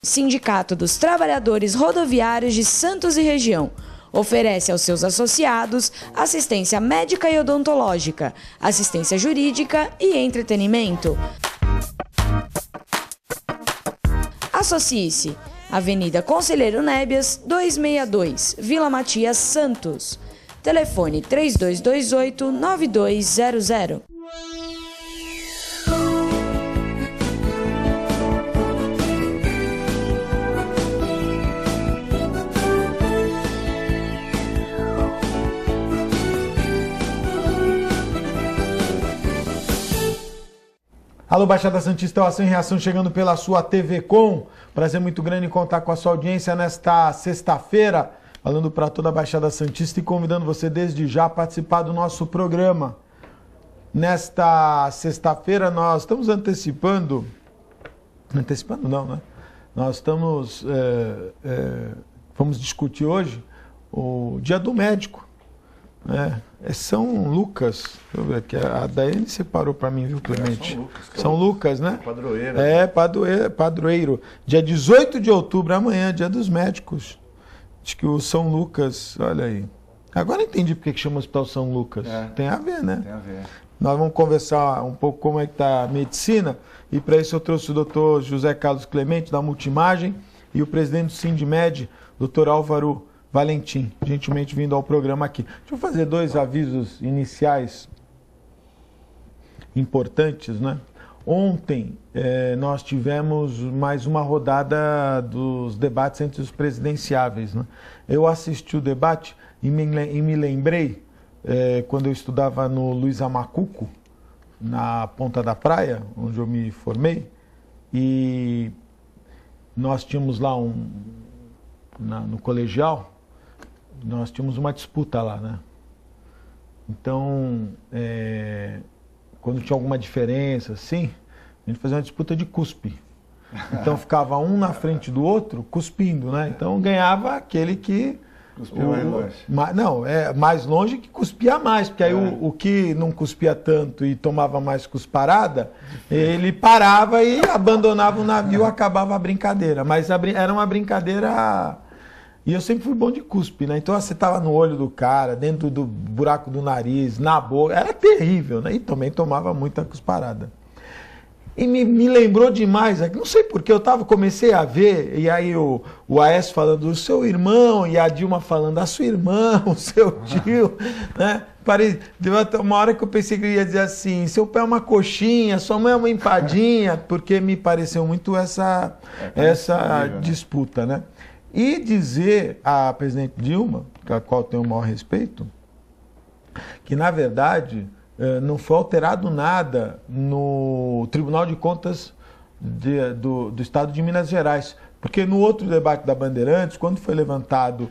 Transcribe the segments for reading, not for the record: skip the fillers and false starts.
Sindicato dos Trabalhadores Rodoviários de Santos e Região. Oferece aos seus associados assistência médica e odontológica, assistência jurídica e entretenimento. Associe-se. Avenida Conselheiro Nébias, 262, Vila Matias, Santos. Telefone 3228-9200. Alô, Baixada Santista, Ação e Reação chegando pela sua TV Com. Prazer muito grande em contar com a sua audiência nesta sexta-feira, falando para toda a Baixada Santista e convidando você desde já a participar do nosso programa. Nesta sexta-feira nós estamos antecipando não, né? Nós estamos, vamos discutir hoje o Dia do Médico. É São Lucas, deixa eu ver aqui, a Daiane separou para mim, viu, Clemente? São Lucas, né? Padroeiro. Padroeiro. Dia 18 de outubro, amanhã, Dia dos Médicos. Acho que o São Lucas, olha aí. Agora entendi porque que chama o Hospital São Lucas. Tem a ver, né? Tem a ver. Nós vamos conversar um pouco como é que está a medicina, e para isso eu trouxe o doutor José Carlos Clemente, da Multimagem, e o presidente do Sindimed, doutor Álvaro Valentim, gentilmente vindo ao programa aqui. Deixa eu fazer dois avisos iniciais importantes, né? Ontem nós tivemos mais uma rodada dos debates entre os presidenciáveis, né? Eu assisti o debate e me lembrei, quando eu estudava no Luiz Amacuco, na Ponta da Praia, onde eu me formei, e nós tínhamos lá no colegial, nós tínhamos uma disputa lá, né? Então, quando tinha alguma diferença, assim, a gente fazia uma disputa de cuspe. Então ficava um na frente do outro, cuspindo, né? Então ganhava aquele que... Cuspia mais longe. Mais longe que cuspia mais, porque aí o que não cuspia tanto e tomava mais cusparada, ele parava e abandonava o navio, acabava a brincadeira. Mas era uma brincadeira... E eu sempre fui bom de cuspe, né? Então você estava no olho do cara, dentro do buraco do nariz, na boca, era terrível, né? E também tomava muita cusparada. E me lembrou demais, não sei porquê, comecei a ver, e aí o Aécio falando do seu irmão, e a Dilma falando da sua irmã, o seu tio, né? Deu até uma hora que eu pensei que ele ia dizer assim, seu pé é uma coxinha, sua mãe é uma empadinha, porque me pareceu muito essa disputa, né? E dizer à presidente Dilma, a qual tenho o maior respeito, que na verdade não foi alterado nada no Tribunal de Contas do Estado de Minas Gerais. Porque no outro debate da Bandeirantes, quando foi levantado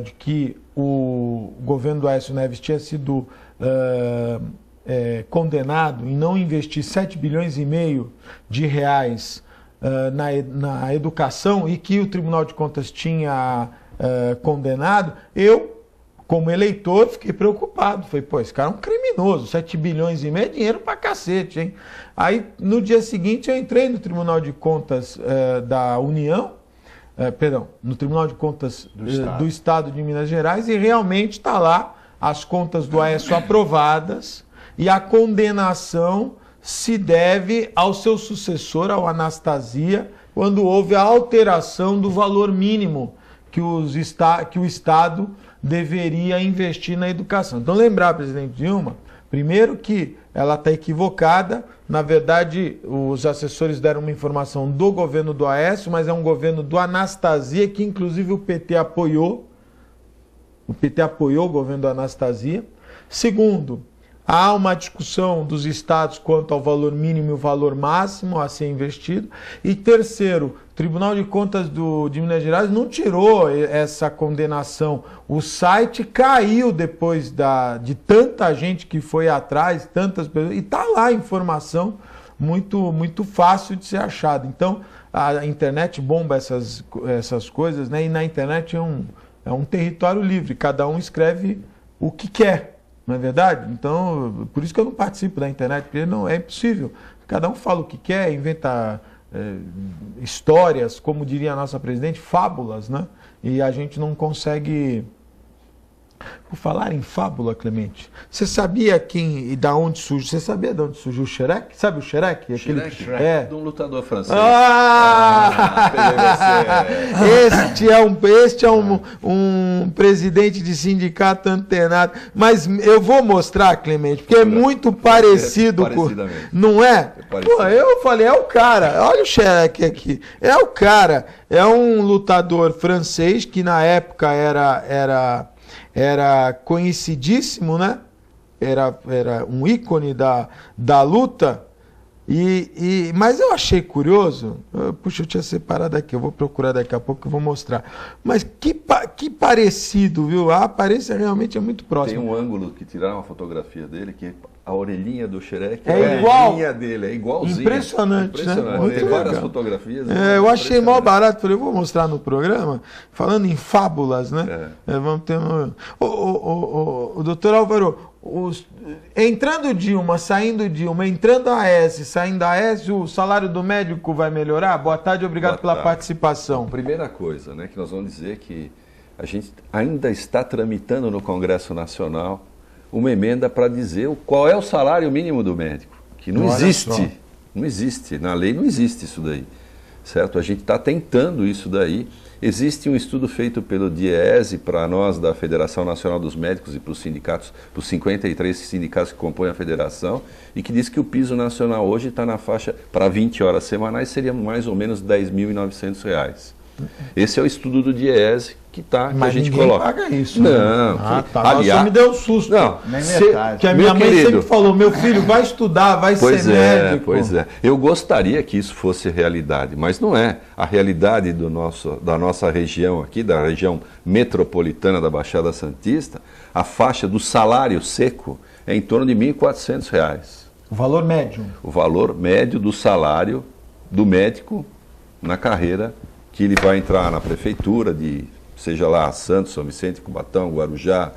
de que o governo do Aécio Neves tinha sido condenado em não investir 7,5 bilhões de reais na educação e que o Tribunal de Contas tinha condenado, eu, como eleitor, fiquei preocupado. Falei, esse cara é um criminoso, 7,5 bilhões é dinheiro pra cacete, hein? Aí, no dia seguinte, eu entrei no Tribunal de Contas da União, no Tribunal de Contas do Estado de Minas Gerais, e realmente está lá as contas do Aécio aprovadas e a condenação se deve ao seu sucessor, ao Anastasia, quando houve a alteração do valor mínimo que o Estado deveria investir na educação. Então, lembrar, presidente Dilma, primeiro que ela está equivocada. Na verdade, os assessores deram uma informação do governo do Aécio, mas é um governo do Anastasia, que inclusive o PT apoiou. O PT apoiou o governo do Anastasia. Segundo, há uma discussão dos estados quanto ao valor mínimo e o valor máximo a ser investido. E terceiro, o Tribunal de Contas de Minas Gerais não tirou essa condenação. O site caiu depois de tanta gente que foi atrás, tantas pessoas, e está lá a informação muito, muito fácil de ser achada. Então, a internet bomba essas coisas, né? E na internet é um território livre, cada um escreve o que quer. Não é verdade? Então, por isso que eu não participo da internet, porque não é impossível. Cada um fala o que quer, inventa histórias, como diria a nossa presidente, fábulas, né? E a gente não consegue... Por falar em fábula, Clemente, você sabia quem e da onde surgiu? Você sabia de onde surgiu o Shrek? Sabe o Shrek? Shrek? É. De um lutador francês. Este é um presidente de sindicato antenado. Mas eu vou mostrar, Clemente, porque é muito parecido com... Não é? Pô, eu falei, é o cara. Olha o Shrek aqui. É o cara. É um lutador francês que na época era conhecidíssimo, né? Era um ícone da luta. Mas eu achei curioso. Puxa, eu tinha separado aqui. Eu vou procurar daqui a pouco e vou mostrar. Mas que parecido, viu? A aparência realmente é muito próxima. Tem um ângulo que tiraram uma fotografia dele, que a orelhinha do Shrek é igual. A orelhinha dele, é igualzinho. Impressionante, né? Muito tem várias fotografias. Eu achei mó barato. Falei, eu vou mostrar no programa. Falando em fábulas, né? Vamos ter o doutor Álvaro, entrando Dilma, saindo Dilma, entrando a Aécio, saindo a Aécio, o salário do médico vai melhorar? Boa tarde, obrigado pela participação. Primeira coisa, né, que nós vamos dizer que a gente ainda está tramitando no Congresso Nacional uma emenda para dizer qual é o salário mínimo do médico, que não existe. Não existe, na lei não existe isso daí, certo? A gente está tentando isso daí. Existe um estudo feito pelo DIEESE para nós da Federação Nacional dos Médicos e para os sindicatos, para os 53 sindicatos que compõem a federação, e que diz que o piso nacional hoje está na faixa, para 20 horas semanais, seria mais ou menos R$ 10.900. Esse é o estudo do DIEESE que a gente coloca. Mas paga isso. Não. Né? Aliás, me deu um susto. Não, que a minha mãe sempre falou, meu filho, vai estudar, vai ser médico. Pois é. Eu gostaria que isso fosse realidade, mas não é. A realidade da nossa região aqui, da região metropolitana da Baixada Santista, a faixa do salário seco é em torno de R$ 1.400. O valor médio? O valor médio do salário do médico na carreira que ele vai entrar na prefeitura de, seja lá, Santos, São Vicente, Cubatão, Guarujá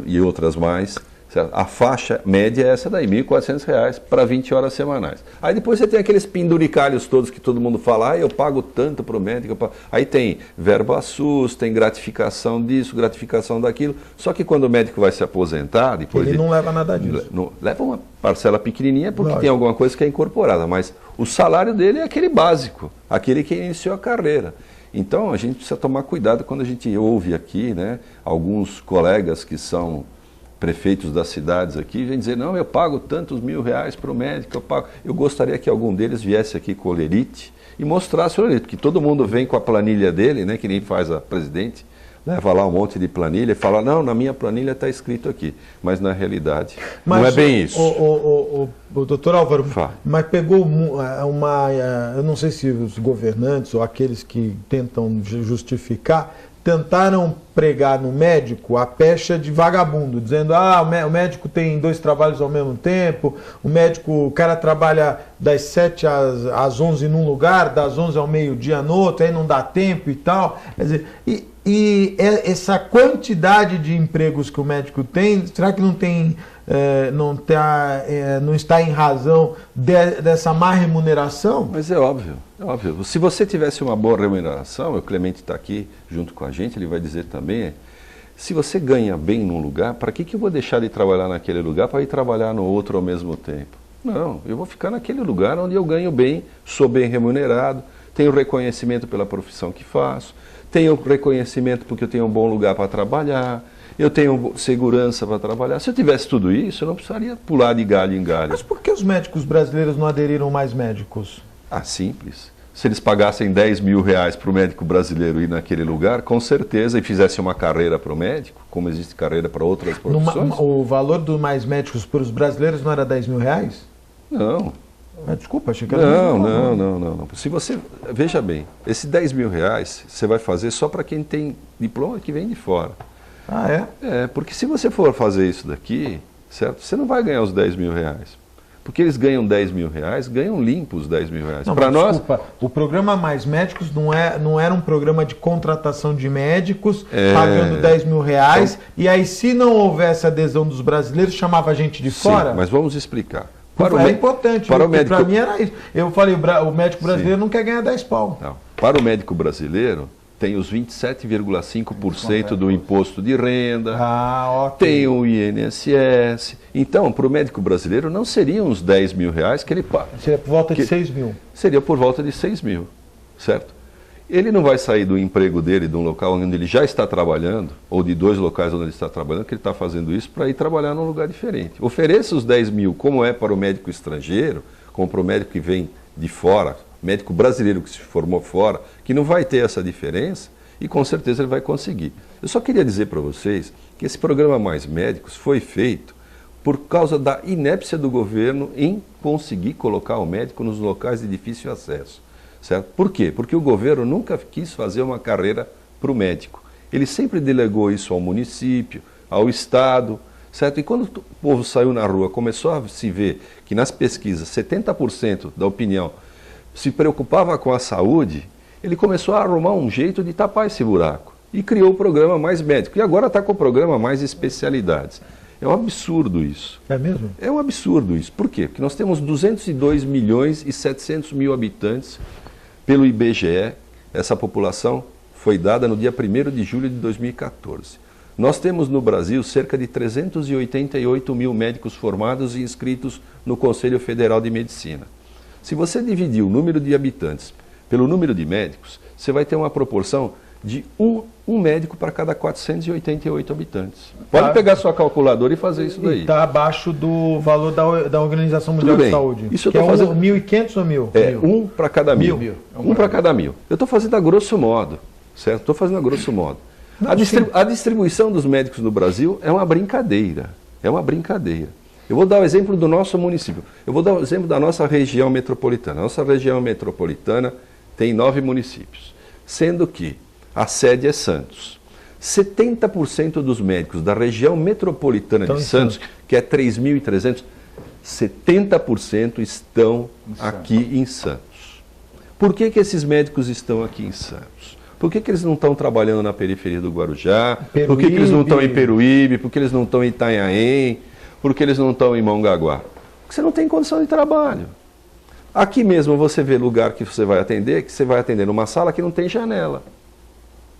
e outras mais. Certo? A faixa média é essa daí, R$ 1.400 para 20 horas semanais. Aí depois você tem aqueles penduricalhos todos que todo mundo fala, eu pago tanto para o médico. Aí tem verba SUS, tem gratificação disso, gratificação daquilo. Só que quando o médico vai se aposentar... depois ele não leva nada disso. Leva uma parcela pequenininha porque tem alguma coisa que é incorporada, mas o salário dele é aquele básico, aquele que iniciou a carreira. Então a gente precisa tomar cuidado quando a gente ouve aqui, né, alguns colegas que são prefeitos das cidades aqui, vem dizer, não, eu pago tantos R$ 1.000 para o médico, eu gostaria que algum deles viesse aqui com o olerite e mostrasse o olerite, porque todo mundo vem com a planilha dele, né, que nem faz a presidente, leva lá um monte de planilha e fala, não, na minha planilha está escrito aqui, mas na realidade não é bem isso. O doutor Álvaro, mas pegou eu não sei se os governantes ou aqueles que tentam justificar, tentaram pregar no médico a pecha de vagabundo, dizendo, o médico tem 2 trabalhos ao mesmo tempo, o cara trabalha das 7 às 11 num lugar, das 11 ao meio-dia no outro, aí não dá tempo e tal. Quer dizer, e essa quantidade de empregos que o médico tem, será que não está em razão dessa má remuneração? Mas é óbvio, é óbvio. Se você tivesse uma boa remuneração, o Clemente está aqui junto com a gente, ele vai dizer também, se você ganha bem num lugar, para que eu vou deixar de trabalhar naquele lugar para ir trabalhar no outro ao mesmo tempo? Não, eu vou ficar naquele lugar onde eu ganho bem, sou bem remunerado, tenho reconhecimento pela profissão que faço, tenho reconhecimento porque eu tenho um bom lugar para trabalhar, eu tenho segurança para trabalhar. Se eu tivesse tudo isso, eu não precisaria pular de galho em galho. Mas por que os médicos brasileiros não aderiram mais médicos? Simples. Se eles pagassem R$ 10.000 para o médico brasileiro ir naquele lugar, com certeza, e fizessem uma carreira para o médico, como existe carreira para outras profissões. O valor do mais médicos para os brasileiros não era R$ 10.000? Não. Desculpa, achei que era não. Se você, veja bem, esse R$ 10.000 você vai fazer só para quem tem diploma que vem de fora. Porque se você for fazer isso daqui, certo? Você não vai ganhar os R$ 10.000. Porque eles ganham R$ 10.000, ganham limpos os R$ 10.000. Para nós, desculpa, o programa Mais Médicos não era um programa de contratação de médicos pagando R$ 10.000. Então, e aí, se não houvesse adesão dos brasileiros, chamava a gente de fora? Sim, mas vamos explicar. É importante, para o médico, para mim era isso. Eu falei, o médico brasileiro não quer ganhar 10 pau. Não. Para o médico brasileiro, tem os 27,5% do imposto de renda, tem o INSS. Então, para o médico brasileiro, não seriam os 10 mil reais que ele paga. Seria por volta de 6 mil. Seria por volta de 6 mil, certo? Ele não vai sair do emprego dele, de um local onde ele já está trabalhando, ou de 2 locais onde ele está trabalhando, que ele está fazendo isso para ir trabalhar num lugar diferente. Ofereça os 10 mil, como é para o médico estrangeiro, como para o médico que vem de fora, médico brasileiro que se formou fora, que não vai ter essa diferença e com certeza ele vai conseguir. Eu só queria dizer para vocês que esse programa Mais Médicos foi feito por causa da inépcia do governo em conseguir colocar o médico nos locais de difícil acesso. Certo? Por quê? Porque o governo nunca quis fazer uma carreira para o médico. Ele sempre delegou isso ao município, ao Estado, certo? E quando o povo saiu na rua, começou a se ver que nas pesquisas 70% da opinião se preocupava com a saúde, ele começou a arrumar um jeito de tapar esse buraco e criou o programa Mais Médico. E agora está com o programa Mais Especialidades. É um absurdo isso. É mesmo? É um absurdo isso. Por quê? Porque nós temos 202 milhões e 700 mil habitantes pelo IBGE. Essa população foi dada no dia 1º de julho de 2014. Nós temos no Brasil cerca de 388 mil médicos formados e inscritos no Conselho Federal de Medicina. Se você dividir o número de habitantes pelo número de médicos, você vai ter uma proporção de um médico para cada 488 habitantes. Pode pegar sua calculadora e fazer isso daí. Está abaixo do valor da Organização Mundial de Saúde. Isso eu estou fazendo... 1.500 ou 1.000? É, um para cada mil. Um para cada mil. Eu estou fazendo a grosso modo, certo? Estou fazendo a grosso modo. A distribuição dos médicos no Brasil é uma brincadeira. É uma brincadeira. Eu vou dar o exemplo do nosso município. Eu vou dar o exemplo da nossa região metropolitana. A nossa região metropolitana tem 9 municípios, sendo que a sede é Santos. 70% dos médicos da região metropolitana de Santos, que é 3.300, 70% estão aqui em Santos. Por que esses médicos estão aqui em Santos? Por que eles não estão trabalhando na periferia do Guarujá? Por que eles não estão em Peruíbe? Por que eles não estão em Itanhaém? Por que eles não estão em Mongaguá? Porque você não tem condição de trabalho. Aqui mesmo você vê lugar que você vai atender numa sala que não tem janela.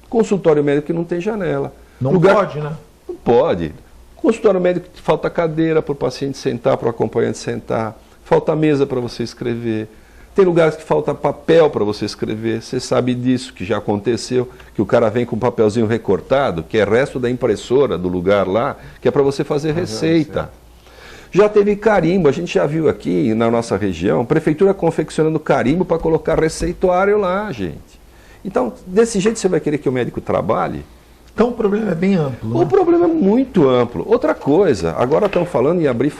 Consultório médico que não tem janela. Não pode, né? Não pode. Consultório médico que falta cadeira para o paciente sentar, para o acompanhante sentar. Falta mesa para você escrever. Tem lugares que falta papel para você escrever. Você sabe disso, que já aconteceu, que o cara vem com um papelzinho recortado, que é resto da impressora do lugar lá, que é para você fazer receita. Já teve carimbo, a gente já viu aqui na nossa região, prefeitura confeccionando carimbo para colocar receituário lá, gente. Então, desse jeito você vai querer que o médico trabalhe? Então o problema é bem amplo. O problema é muito amplo. Outra coisa, agora estão falando em abrir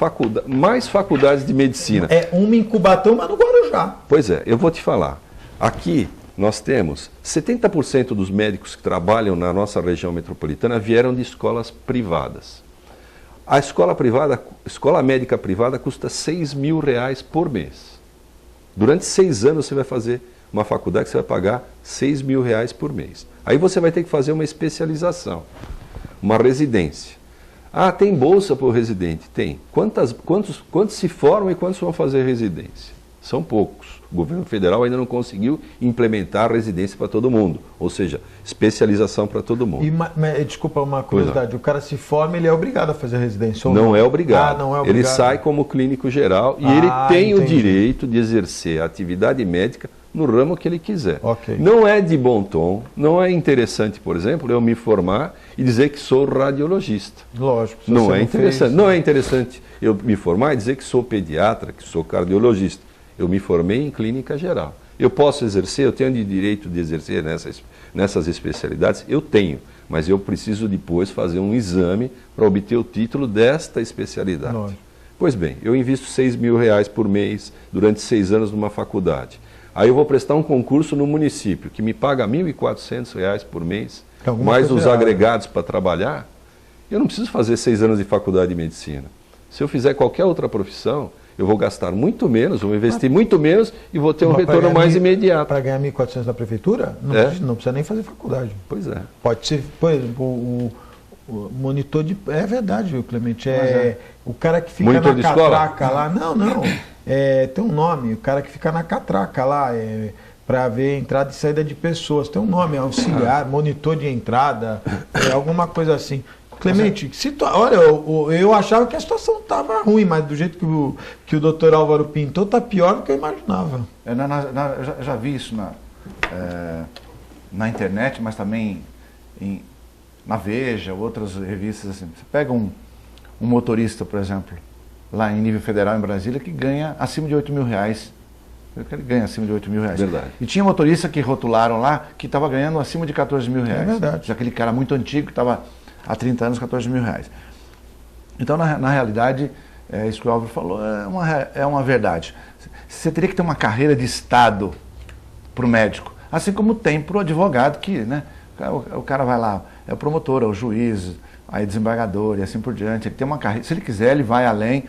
mais faculdades de medicina. É uma em Cubatão, mas no Guarujá. Pois é, eu vou te falar. Aqui nós temos 70% dos médicos que trabalham na nossa região metropolitana vieram de escolas privadas. A escola médica privada custa R$6.000 por mês. Durante 6 anos você vai fazer uma faculdade que você vai pagar R$6.000 por mês. Aí você vai ter que fazer uma especialização, uma residência. Ah, tem bolsa para o residente? Tem. Quantos se formam e quantos vão fazer residência? São poucos. O governo federal ainda não conseguiu implementar residência para todo mundo, ou seja, especialização para todo mundo. Desculpa uma curiosidade, o cara se forma, ele é obrigado a fazer residência? Ou não é obrigado. Não é obrigado. Ele sai como clínico geral e ele tem o direito de exercer a atividade médica no ramo que ele quiser. Okay. Não é de bom tom, não é interessante, por exemplo, eu me formar e dizer que sou radiologista. Lógico. Não é interessante. Não é interessante eu me formar e dizer que sou pediatra, que sou cardiologista. Eu me formei em clínica geral. Eu posso exercer, eu tenho direito de exercer nessas especialidades? Eu tenho, mas eu preciso depois fazer um exame para obter o título desta especialidade. Lógico. Pois bem, eu invisto R$6.000 por mês durante 6 anos numa faculdade. Aí eu vou prestar um concurso no município que me paga R$1.400 por mês, mais os agregados para trabalhar. Eu não preciso fazer 6 anos de faculdade de medicina. Se eu fizer qualquer outra profissão, eu vou gastar muito menos, vou investir muito menos e vou ter um retorno mais imediato. Para ganhar R$1.400 na prefeitura, não precisa nem fazer faculdade. Pois é. Pode ser, por exemplo, Monitor de... É verdade, viu, Clemente? O cara que fica monitor na catraca lá. Não. Tem um nome. O cara que fica na catraca lá, para ver entrada e saída de pessoas. Tem um nome, auxiliar, monitor de entrada, alguma coisa assim. Clemente, olha, eu achava que a situação estava ruim, mas do jeito que o doutor Álvaro pintou, está pior do que eu imaginava. Eu já vi isso na internet, mas também na Veja, outras revistas. Assim. Você pega um motorista, por exemplo, lá em nível federal em Brasília, que ganha acima de R$8 mil. Ele ganha acima de R$8 mil. Verdade. E tinha motorista que rotularam lá que estava ganhando acima de R$14 mil. É verdade. Já aquele cara muito antigo que estava há 30 anos, R$14 mil. Então, na realidade, isso que o Álvaro falou é uma verdade. Você teria que ter uma carreira de Estado para o médico, assim como tem para o advogado, que né, o cara vai lá, é o promotor, é o juiz, aí desembargador e assim por diante. Ele tem uma carreira, se ele quiser, ele vai além,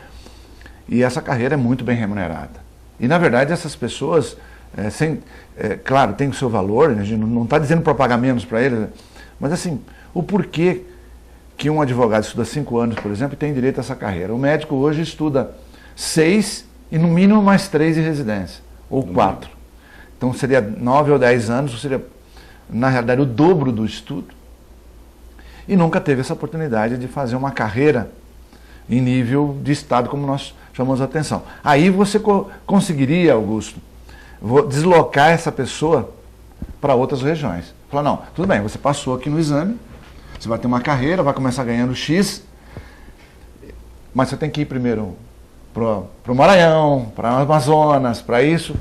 e essa carreira é muito bem remunerada. E, na verdade, essas pessoas, claro, tem o seu valor, a gente não está dizendo para pagar menos para eles, mas assim, o porquê que um advogado estuda 5 anos, por exemplo, e tem direito a essa carreira. O médico hoje estuda 6 e no mínimo mais 3 de residência, ou 4. Então seria 9 ou 10 anos, ou seria, na realidade, o dobro do estudo. E nunca teve essa oportunidade de fazer uma carreira em nível de Estado, como nós chamamos a atenção. Aí você conseguiria, Augusto, deslocar essa pessoa para outras regiões. Falar, não, tudo bem, você passou aqui no exame, você vai ter uma carreira, vai começar ganhando X, mas você tem que ir primeiro para o Maranhão, para o Amazonas, para isso.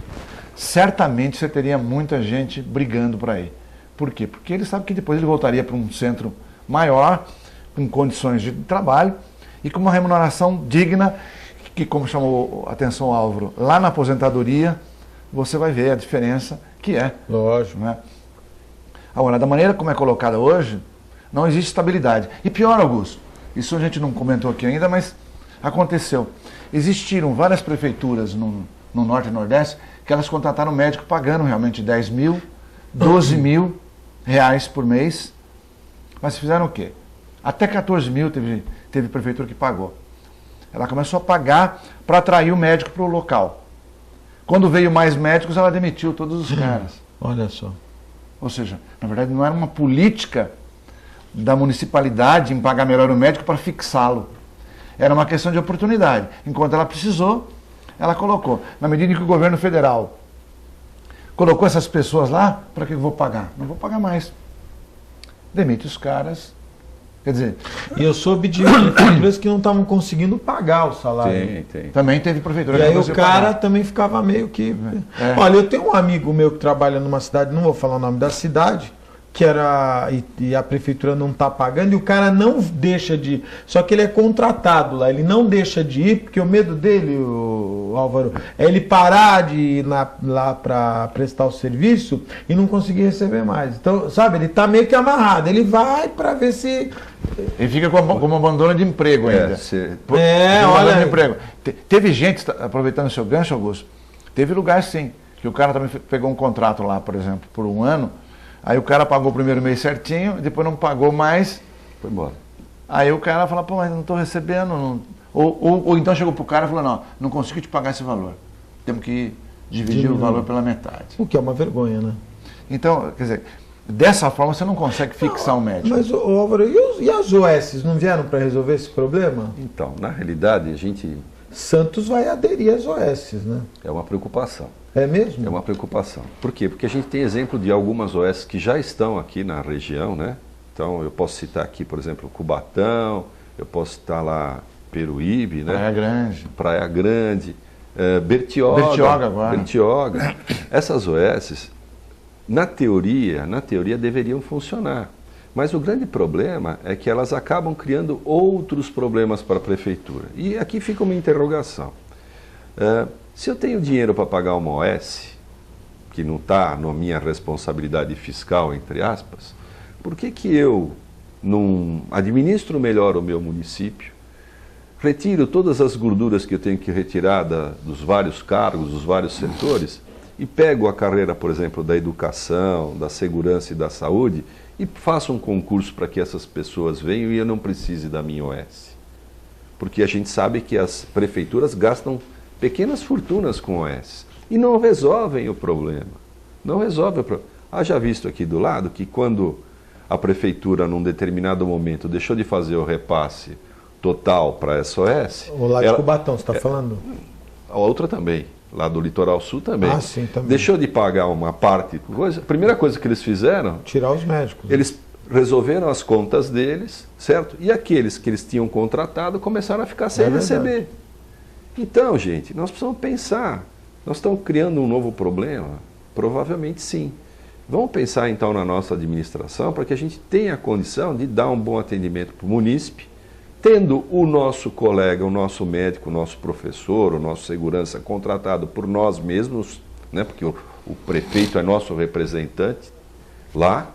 Certamente você teria muita gente brigando para ir. Por quê? Porque ele sabe que depois ele voltaria para um centro maior, com condições de trabalho e com uma remuneração digna, que, como chamou a atenção o Álvaro, lá na aposentadoria, você vai ver a diferença que é. Lógico. Né? Agora, da maneira como é colocada hoje, não existe estabilidade. E pior, Augusto, isso a gente não comentou aqui ainda, mas aconteceu. Existiram várias prefeituras no Norte e Nordeste que elas contrataram médico pagando realmente 10 mil, 12 mil reais por mês, mas fizeram o quê? Até 14 mil teve prefeitura que pagou. Ela começou a pagar para atrair o médico para o local. Quando veio mais médicos, ela demitiu todos os caras. Olha só. Ou seja, na verdade não era uma política da municipalidade em pagar melhor o médico para fixá-lo. Era uma questão de oportunidade. Enquanto ela precisou, ela colocou. Na medida em que o governo federal colocou essas pessoas lá, para que eu vou pagar? Não vou pagar mais. Demite os caras. Quer dizer... E eu soube de prefeituras que não estavam conseguindo pagar o salário. Tem. Também teve prefeitura E que aí não o conseguiu cara pagar. também ficava meio que... Olha, eu tenho um amigo meu que trabalha numa cidade, não vou falar o nome da cidade, que era... E a prefeitura não está pagando, e o cara não deixa de ir. Só que ele é contratado lá, ele não deixa de ir, porque o medo dele, o Álvaro, é ele parar de ir lá para prestar o serviço e não conseguir receber mais. Então, sabe, ele está meio que amarrado, ele vai para ver se... Ele fica como abandono de emprego ainda. Olha... De emprego. Teve gente, aproveitando o seu gancho, Augusto, teve lugar sim, que o cara também pegou um contrato lá, por exemplo, por 1 ano, aí o cara pagou o primeiro mês certinho, depois não pagou mais, Foi embora. aí o cara fala, pô, mas não estou recebendo. Não... Ou então chegou pro cara e falou, não consigo te pagar esse valor. Temos que dividir o valor pela metade. O que é uma vergonha, né? Então, quer dizer, dessa forma você não consegue fixar um médico. Mas, Álvaro, e as OS não vieram para resolver esse problema? Então, na realidade, a gente... Santos vai aderir às OS, né? É uma preocupação. É mesmo? É uma preocupação. Por quê? Porque a gente tem exemplo de algumas OS que já estão aqui na região, né? Então, eu posso citar aqui, por exemplo, Cubatão, eu posso citar lá Peruíbe, né? Praia Grande, Bertioga agora. Bertioga. Essas OS, na teoria deveriam funcionar. Mas o grande problema é que elas acabam criando outros problemas para a prefeitura. E aqui fica uma interrogação. Se eu tenho dinheiro para pagar uma OS, que não está na minha responsabilidade fiscal, entre aspas, por que eu não administro melhor o meu município, retiro todas as gorduras que eu tenho que retirar dos vários cargos, dos vários setores, e pego a carreira, por exemplo, da educação, da segurança e da saúde e faço um concurso para que essas pessoas venham e eu não precise da minha OS. Porque a gente sabe que as prefeituras gastam pequenas fortunas com OS e não resolvem o problema. Não resolve o problema. Haja visto aqui do lado que quando a prefeitura, num determinado momento, deixou de fazer o repasse total para a SOS... O lá de Cubatão, você está falando? A outra também, lá do Litoral Sul também. Ah, sim, também. Deixou de pagar uma parte. A primeira coisa que eles fizeram... Tirar os médicos. Eles resolveram as contas deles, certo? E aqueles que eles tinham contratado começaram a ficar sem receber. Então, gente, nós precisamos pensar. Nós estamos criando um novo problema? Provavelmente sim. Vamos pensar então na nossa administração para que a gente tenha a condição de dar um bom atendimento para o munícipe, tendo o nosso colega, o nosso médico, o nosso professor, o nosso segurança contratado por nós mesmos, né, porque o prefeito é nosso representante lá,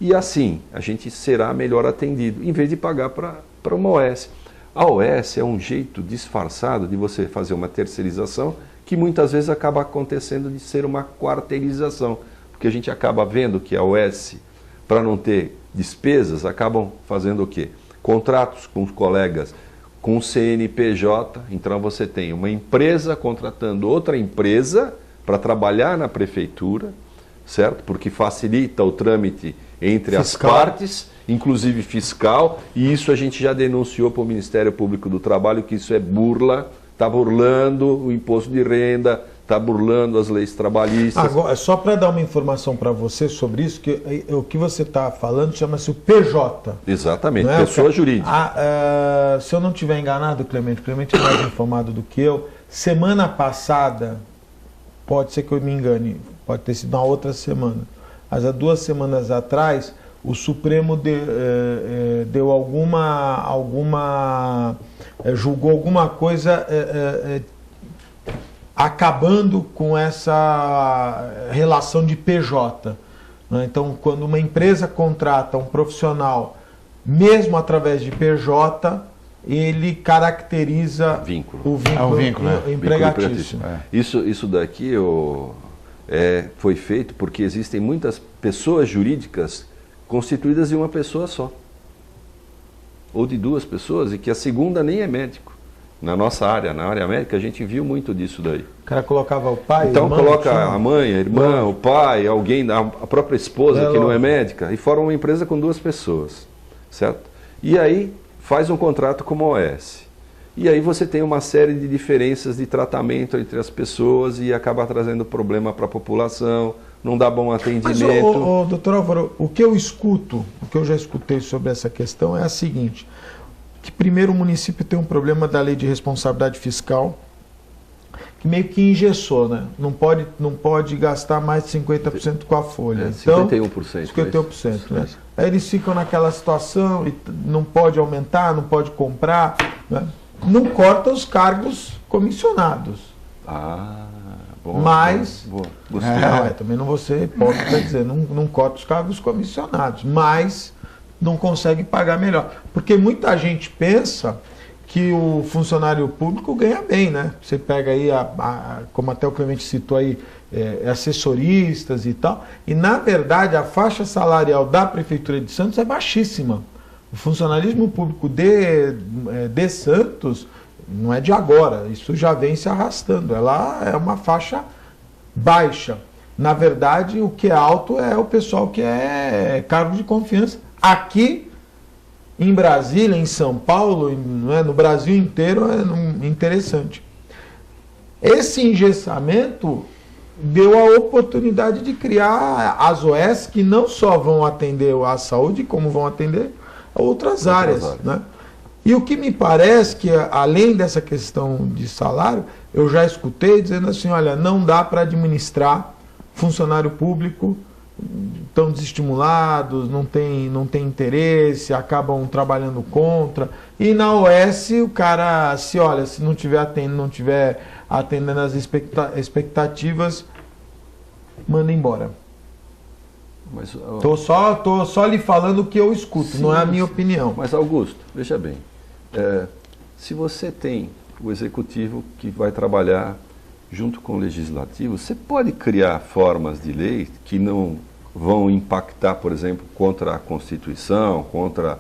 e assim a gente será melhor atendido, em vez de pagar para uma OS. A OS é um jeito disfarçado de você fazer uma terceirização que muitas vezes acaba acontecendo de ser uma quarteirização, porque a gente acaba vendo que a OS, para não ter despesas, acabam fazendo o quê? Contratos com os colegas, com o CNPJ, então você tem uma empresa contratando outra empresa para trabalhar na prefeitura, certo? Porque facilita o trâmite entre fiscal. As partes, inclusive fiscal, e isso a gente já denunciou para o Ministério Público do Trabalho, que isso é burla, está burlando o imposto de renda, está burlando as leis trabalhistas. Agora, só para dar uma informação para você sobre isso, que o que você está falando chama-se o PJ. Exatamente, é? Pessoa jurídica. Se eu não estiver enganado, Clemente é mais informado do que eu, semana passada, pode ser que eu me engane, pode ter sido na outra semana, mas há 2 semanas atrás, o Supremo deu julgou alguma coisa acabando com essa relação de PJ. Né? Então, quando uma empresa contrata um profissional, mesmo através de PJ, ele caracteriza o vínculo empregatício. Isso daqui foi feito porque existem muitas pessoas jurídicas constituídas de uma pessoa só, ou de 2 pessoas, e que a segunda nem é médico. Na nossa área, na área médica, a gente viu muito disso daí. O cara colocava o pai, então irmã, coloca a mãe, a irmã, o pai, alguém, a própria esposa que não é médica, e forma uma empresa com 2 pessoas, certo? E aí faz um contrato com uma OS. E aí você tem uma série de diferenças de tratamento entre as pessoas e acaba trazendo problema para a população, não dá bom atendimento. Mas, doutor Álvaro, o que eu escuto, o que eu já escutei sobre essa questão é a seguinte, que primeiro o município tem um problema da lei de responsabilidade fiscal, que meio que engessou, né? Não pode gastar mais de 50% com a folha. Então, 51%. 51%, né? Aí eles ficam naquela situação, e não pode aumentar, não pode comprar, né? Não corta os cargos comissionados. Boa, mas, boa. também não vou ser hipócrita dizer, não corta os cargos comissionados, mas não consegue pagar melhor. Porque muita gente pensa que o funcionário público ganha bem, né? Você pega aí, como até o Clemente citou aí, assessoristas e tal, e na verdade a faixa salarial da Prefeitura de Santos é baixíssima. O funcionalismo público de Santos não é de agora, isso já vem se arrastando, ela é uma faixa baixa. Na verdade, o que é alto é o pessoal que é cargo de confiança. Aqui em Brasília, em São Paulo, no Brasil inteiro é interessante. Esse engessamento deu a oportunidade de criar as OS que não só vão atender a saúde, como vão atender outras áreas. Né? E o que me parece que, além dessa questão de salário, eu já escutei dizendo assim, olha, não dá para administrar funcionário público, estão desestimulados, não tem interesse, acabam trabalhando contra. E na OS o cara, se não tiver atendendo as expectativas, manda embora. Tô só lhe falando o que eu escuto, sim, não é a minha opinião. Mas Augusto, veja bem, se você tem o executivo que vai trabalhar junto com o Legislativo, você pode criar formas de lei que não vão impactar, por exemplo, contra a Constituição, contra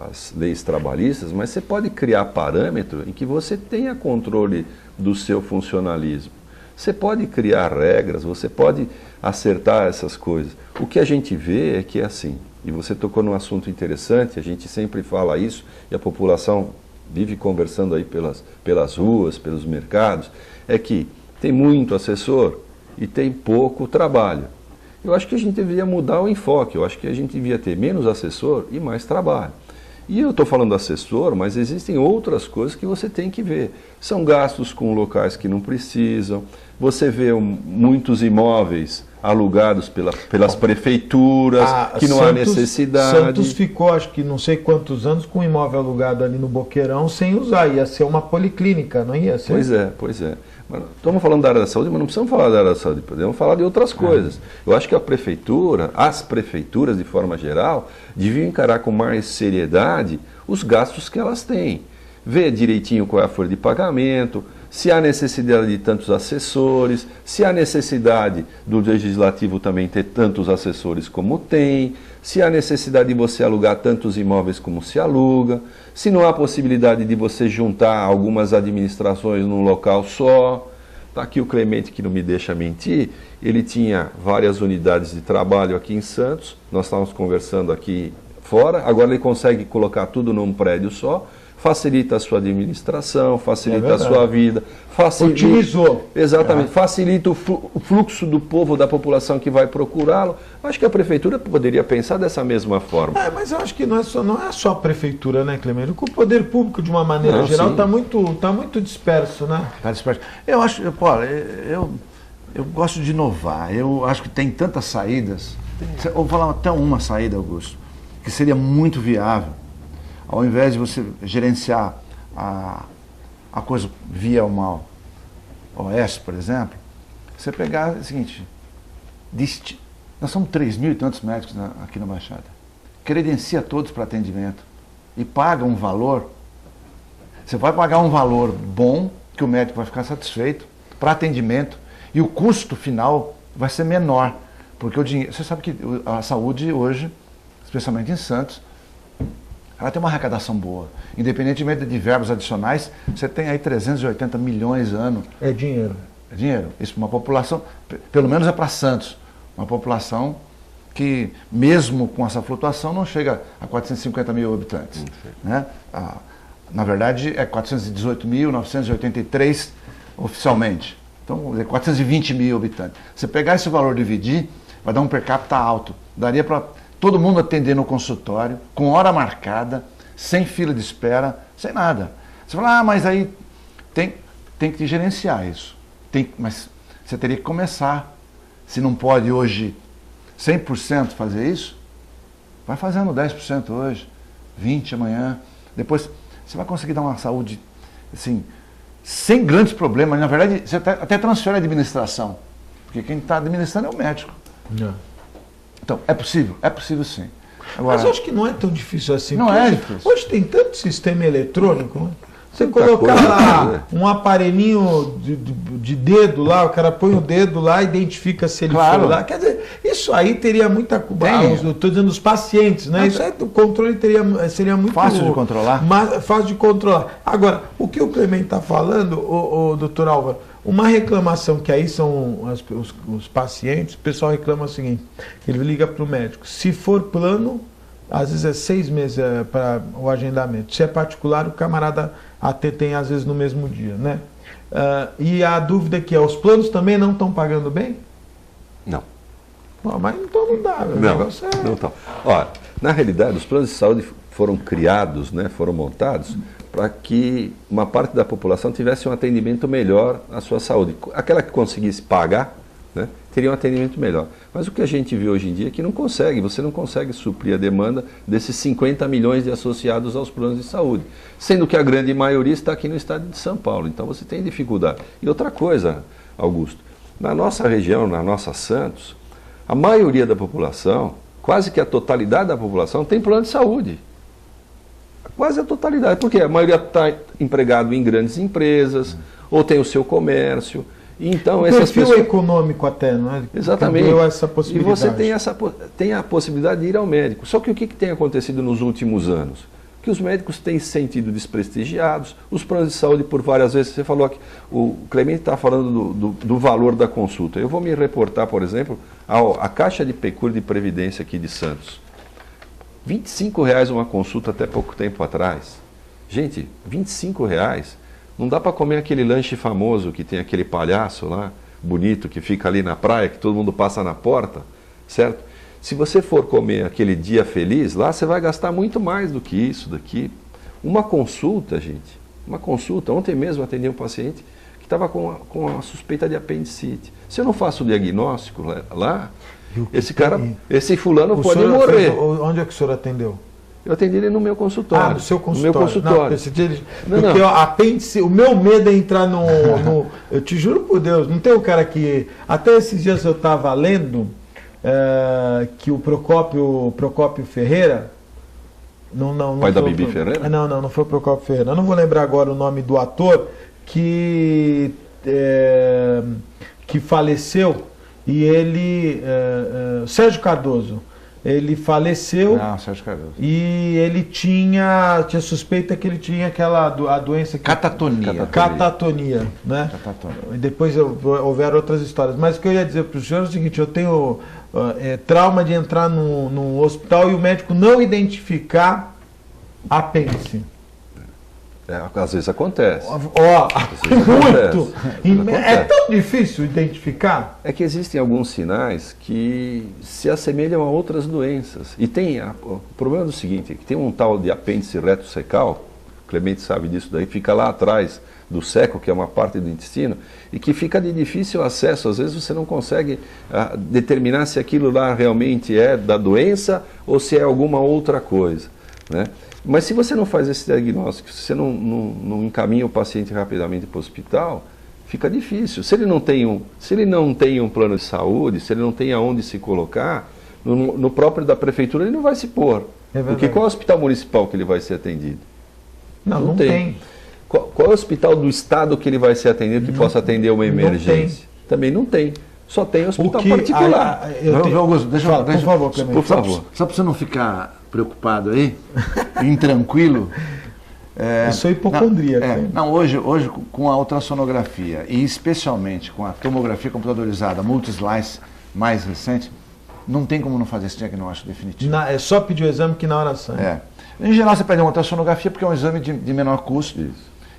as leis trabalhistas, mas você pode criar parâmetro em que você tenha controle do seu funcionalismo. Você pode criar regras, você pode acertar essas coisas. O que a gente vê é que é assim, e você tocou num assunto interessante, a gente sempre fala isso, e a população vive conversando aí pelas ruas, pelos mercados, é que tem muito assessor e tem pouco trabalho. Eu acho que a gente deveria mudar o enfoque, eu acho que a gente devia ter menos assessor e mais trabalho. E eu estou falando assessor, mas existem outras coisas que você tem que ver. São gastos com locais que não precisam, você vê muitos imóveis alugados pelas prefeituras, que não há necessidade. Santos ficou, acho que não sei quantos anos, com um imóvel alugado ali no Boqueirão sem usar, ia ser uma policlínica, não ia ser? Pois é. Estamos falando da área da saúde, mas não precisamos falar da área da saúde, podemos falar de outras coisas. Eu acho que a prefeitura, as prefeituras de forma geral, deviam encarar com mais seriedade os gastos que elas têm. Ver direitinho qual é a folha de pagamento, se há necessidade de tantos assessores, se há necessidade do Legislativo também ter tantos assessores como tem, se há necessidade de você alugar tantos imóveis como se aluga, se não há possibilidade de você juntar algumas administrações num local só. Está aqui o Clemente, que não me deixa mentir, ele tinha várias unidades de trabalho aqui em Santos, nós estávamos conversando aqui fora, agora ele consegue colocar tudo num prédio só, facilita a sua administração, facilita a sua vida, otimizou. Exatamente, facilita o fluxo do povo, da população que vai procurá-lo. Acho que a prefeitura poderia pensar dessa mesma forma. Mas eu acho que não é só a prefeitura, né, Clemente? O poder público, de uma maneira geral, está muito disperso, né? Está disperso. Eu acho, Paulo, eu gosto de inovar. Eu acho que tem tantas saídas. Eu vou falar até uma saída, Augusto, que seria muito viável. Ao invés de você gerenciar a coisa via uma OS, por exemplo, você pegar o seguinte, nós somos 3.000 e tantos médicos aqui na Baixada, credencia todos para atendimento e paga um valor, você vai pagar um valor bom, que o médico vai ficar satisfeito, para atendimento, e o custo final vai ser menor, porque o dinheiro, você sabe que a saúde hoje, especialmente em Santos, ela tem uma arrecadação boa. Independentemente de verbos adicionais, você tem aí 380 milhões ano. É dinheiro. É dinheiro. Isso para uma população, pelo menos é para Santos, uma população que, mesmo com essa flutuação, não chega a 450 mil habitantes. Né? Na verdade, é 418.983 oficialmente. Então, é 420 mil habitantes. Você pegar esse valor e dividir, vai dar um per capita alto. Daria para todo mundo atender no consultório, com hora marcada, sem fila de espera, sem nada. Você fala, mas aí tem que gerenciar isso. Mas você teria que começar. Se não pode hoje 100% fazer isso, vai fazendo 10% hoje, 20% amanhã. Depois você vai conseguir dar uma saúde assim, sem grandes problemas. Na verdade, você até transfere a administração, porque quem está administrando é o médico. Então, é possível sim. Agora, mas eu acho que não é tão difícil assim. Não é difícil. Hoje tem tanto sistema eletrônico, né? Você colocar lá um aparelhinho de dedo lá, o cara põe o dedo lá, identifica se ele for lá. Quer dizer, isso aí teria muita culpa. Estou dizendo os pacientes, né? Isso aí, o controle seria muito fácil de controlar. Fácil de controlar. Agora, o que o Clemente está falando, o doutor Álvaro, uma reclamação que aí são os pacientes, o pessoal reclama o seguinte, ele liga para o médico, se for plano, às vezes é 6 meses para o agendamento, se é particular, o camarada até tem às vezes no mesmo dia, né? E a dúvida é que os planos também não estão pagando bem? Não. Mas então não dá, não estão. Olha, na realidade, os planos de saúde foram criados, né, foram montados para que uma parte da população tivesse um atendimento melhor à sua saúde. Aquela que conseguisse pagar, né, teria um atendimento melhor. Mas o que a gente vê hoje em dia é que você não consegue suprir a demanda desses 50 milhões de associados aos planos de saúde, sendo que a grande maioria está aqui no estado de São Paulo, então você tem dificuldade. E outra coisa, Augusto, na nossa região, na nossa Santos, a maioria da população, quase que a totalidade da população tem plano de saúde. Quase a totalidade, porque a maioria está empregado em grandes empresas, ou tem o seu comércio. Então, o essas perfil pessoas... econômico até, não é? Exatamente. Deu essa E possibilidade. você tem a possibilidade de ir ao médico. Só que o que tem acontecido nos últimos anos? Que os médicos têm se sentido desprestigiados, os planos de saúde, por várias vezes, você falou que o Clemente está falando do valor da consulta. Eu vou me reportar, por exemplo, à Caixa de Pecúria de Previdência aqui de Santos. R$ 25,00 uma consulta até pouco tempo atrás. Gente, R$ 25,00, não dá para comer aquele lanche famoso que tem aquele palhaço lá, bonito, que fica ali na praia, que todo mundo passa na porta, certo? Se você for comer aquele dia feliz, lá você vai gastar muito mais do que isso daqui. Uma consulta, gente, uma consulta. Ontem mesmo eu atendi um paciente que estava com a suspeita de apendicite. Se eu não faço o diagnóstico lá, esse fulano pode morrer. Onde é que o senhor atendeu? Eu atendi ele no meu consultório. No seu consultório. No meu consultório. Porque apêndice, o meu medo é entrar no... Eu te juro por Deus, não tem um cara que... Até esses dias eu estava lendo... que o Procópio Ferreira, não pai da Bibi Ferreira? Não foi o Procópio Ferreira. Eu não vou lembrar agora o nome do ator que faleceu e ele, Sérgio Cardoso, ele faleceu. Sérgio Cardoso. E ele tinha suspeita que ele tinha a doença catatonia, né? E depois houveram outras histórias. Mas o que eu ia dizer para o senhor é o seguinte: eu tenho trauma de entrar num hospital e o médico não identificar apêndice. Às vezes acontece. Muito! É tão difícil identificar? É que existem alguns sinais que se assemelham a outras doenças. E o problema é o seguinte, que tem um tal de apêndice retrocecal, o Clemente sabe disso daí, fica lá atrás do seco, que é uma parte do intestino, e que fica de difícil acesso. Às vezes você não consegue determinar se aquilo lá realmente é da doença ou se é alguma outra coisa, né? Mas se você não faz esse diagnóstico, se você não encaminha o paciente rapidamente para o hospital, fica difícil. Se ele não tem um plano de saúde, se ele não tem aonde se colocar, no próprio da prefeitura ele não vai se pôr. Porque qual é o hospital municipal que ele vai ser atendido? Não tem. Qual é o hospital do estado que ele vai ser atendido que possa atender uma emergência? Também não tem. Só tem hospital particular. Augusto, por favor. Só para você não ficar preocupado aí, intranquilo. Eu sou hipocondríaco. Hoje com a ultrassonografia e especialmente com a tomografia computadorizada multislice mais recente, não tem como não fazer esse diagnóstico definitivo. É só pedir o exame que na hora sai. Em geral você pede uma ultrassonografia porque é um exame de menor custo.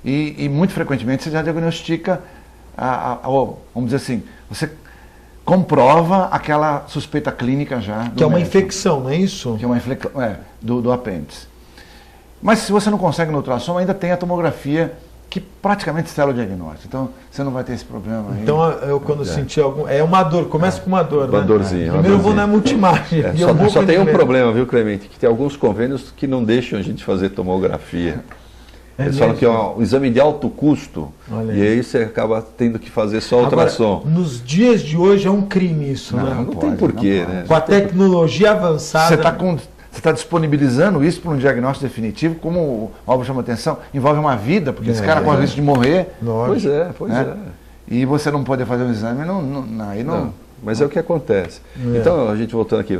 E muito frequentemente você já diagnostica, vamos dizer assim, você comprova aquela suspeita clínica já. Que é uma infecção, não é isso? Que é uma infecção, do apêndice. Mas se você não consegue no ultrassom, ainda tem a tomografia que praticamente sela o diagnóstico. Então você não vai ter esse problema aí. Então eu quando senti algum... É uma dor, começa com uma dor, uma né? Dorzinha. Primeiro eu vou na multimagem. Só tem um problema, viu, Clemente? Que tem alguns convênios que não deixam a gente fazer tomografia. Eles falam que é um exame de alto custo. Olha e aí você acaba tendo que fazer só ultrassom. Agora, nos dias de hoje é um crime isso, né? Não tem porquê, né? Com a tecnologia avançada... Você está disponibilizando isso para um diagnóstico definitivo, como o Álvaro chama atenção, envolve uma vida, porque esse cara corre risco de morrer. Pois é. E você não poder fazer um exame, não. Mas é o que acontece. Então, a gente voltando aqui,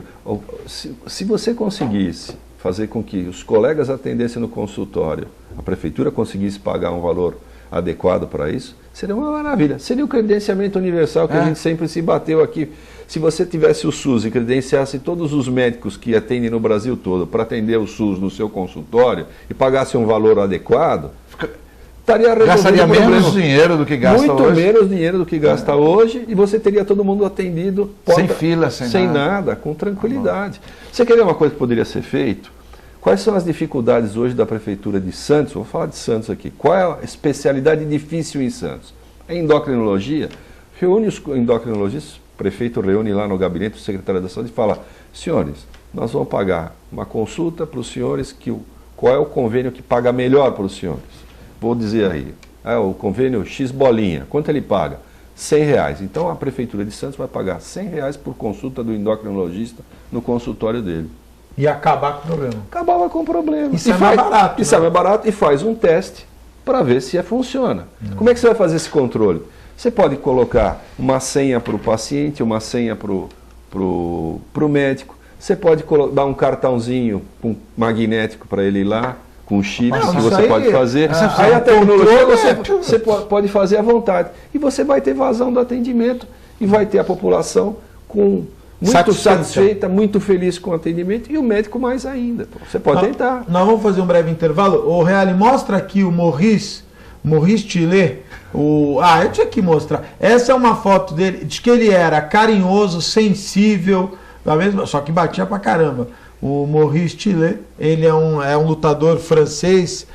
se você conseguisse fazer com que os colegas atendessem no consultório, a prefeitura conseguisse pagar um valor adequado para isso, seria uma maravilha. Seria o credenciamento universal que a gente sempre se bateu aqui. Se você tivesse o SUS e credenciasse todos os médicos que atendem no Brasil todo para atender o SUS no seu consultório e pagasse um valor adequado, gastaria menos dinheiro do que gasta hoje. Muito menos dinheiro do que gasta hoje, e você teria todo mundo atendido sem fila, sem nada, com tranquilidade. Você quer ver uma coisa que poderia ser feito? Quais são as dificuldades hoje da Prefeitura de Santos? Vou falar de Santos aqui. Qual é a especialidade difícil em Santos? É endocrinologia. Reúne os endocrinologistas, o prefeito reúne lá no gabinete do secretário da Saúde e fala: senhores, nós vamos pagar uma consulta para os senhores, qual é o convênio que paga melhor para os senhores? Vou dizer aí, o convênio X bolinha, quanto ele paga? R$100. Então a Prefeitura de Santos vai pagar R$100 por consulta do endocrinologista no consultório dele. E acabar com o problema. Acabava com o problema. E sai mais barato. E sai mais barato e faz um teste para ver se funciona. Como é que você vai fazer esse controle? Você pode colocar uma senha para o paciente, uma senha para o médico. Você pode dar um cartãozinho magnético para ele ir lá, com chips que você pode fazer. Aí a tecnologia você pode fazer à vontade. E você vai ter vazão do atendimento e vai ter a população muito satisfeita, muito feliz com o atendimento e o médico mais ainda. Você pode tentar. Nós vamos fazer um breve intervalo. O Reale, mostra aqui o Maurice Tillet. Eu tinha que mostrar. Essa é uma foto dele. Diz que ele era carinhoso, sensível, só que batia pra caramba. O Maurice Tillet, ele é um lutador francês,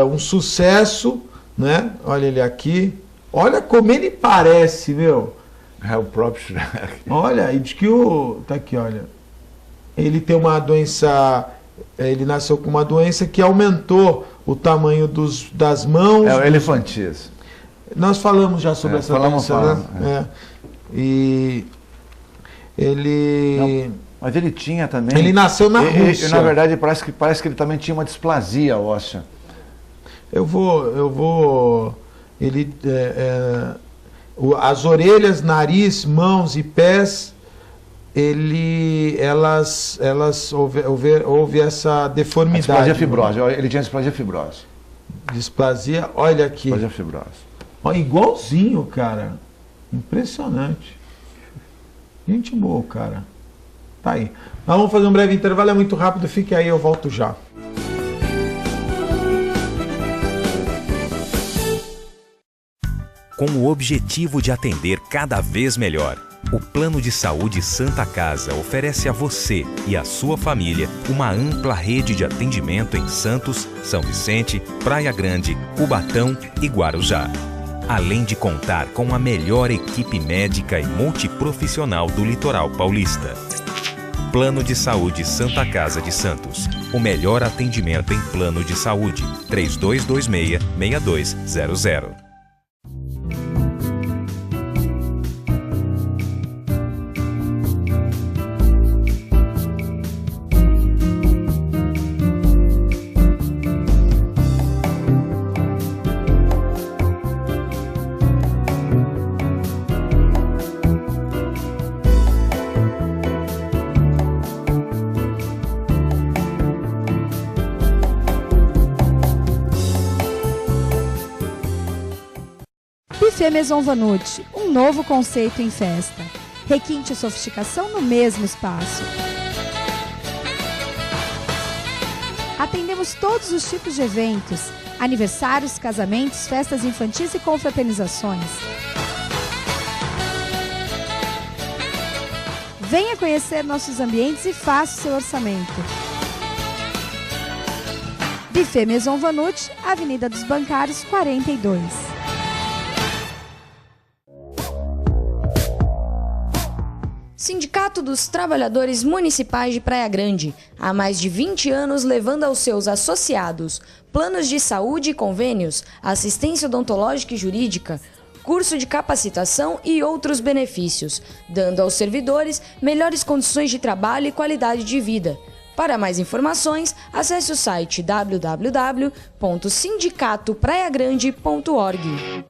um sucesso, né? Olha ele aqui. Olha como ele parece, meu. É o próprio Shrek. Olha, e diz que tá aqui, olha. Ele tem uma doença. Ele nasceu com uma doença que aumentou o tamanho das mãos. É o elefantismo. Nós falamos já sobre essa doença, né? E ele. Não, mas ele tinha também. Ele nasceu na Rússia. Na verdade, parece que ele também tinha uma displasia óssea. Eu vou. Ele. As orelhas, nariz, mãos e pés, houve essa deformidade. Displasia fibrose. Ele tinha displasia fibrose. Displasia, olha aqui. Displasia fibrose. Olha, igualzinho, cara. Impressionante. Gente boa, cara. Tá aí. Nós vamos fazer um breve intervalo, é muito rápido, fique aí, eu volto já. Com o objetivo de atender cada vez melhor, o Plano de Saúde Santa Casa oferece a você e a sua família uma ampla rede de atendimento em Santos, São Vicente, Praia Grande, Cubatão e Guarujá. Além de contar com a melhor equipe médica e multiprofissional do litoral paulista. Plano de Saúde Santa Casa de Santos. O melhor atendimento em plano de saúde. 3226-6200. Buffet Maison Vanut, um novo conceito em festa. Requinte e sofisticação no mesmo espaço. Atendemos todos os tipos de eventos, aniversários, casamentos, festas infantis e confraternizações. Venha conhecer nossos ambientes e faça o seu orçamento. Buffet Maison Vanut, Avenida dos Bancários, 42. Sindicato dos Trabalhadores Municipais de Praia Grande, há mais de 20 anos levando aos seus associados planos de saúde e convênios, assistência odontológica e jurídica, curso de capacitação e outros benefícios, dando aos servidores melhores condições de trabalho e qualidade de vida. Para mais informações, acesse o site www.sindicatopraiagrande.org.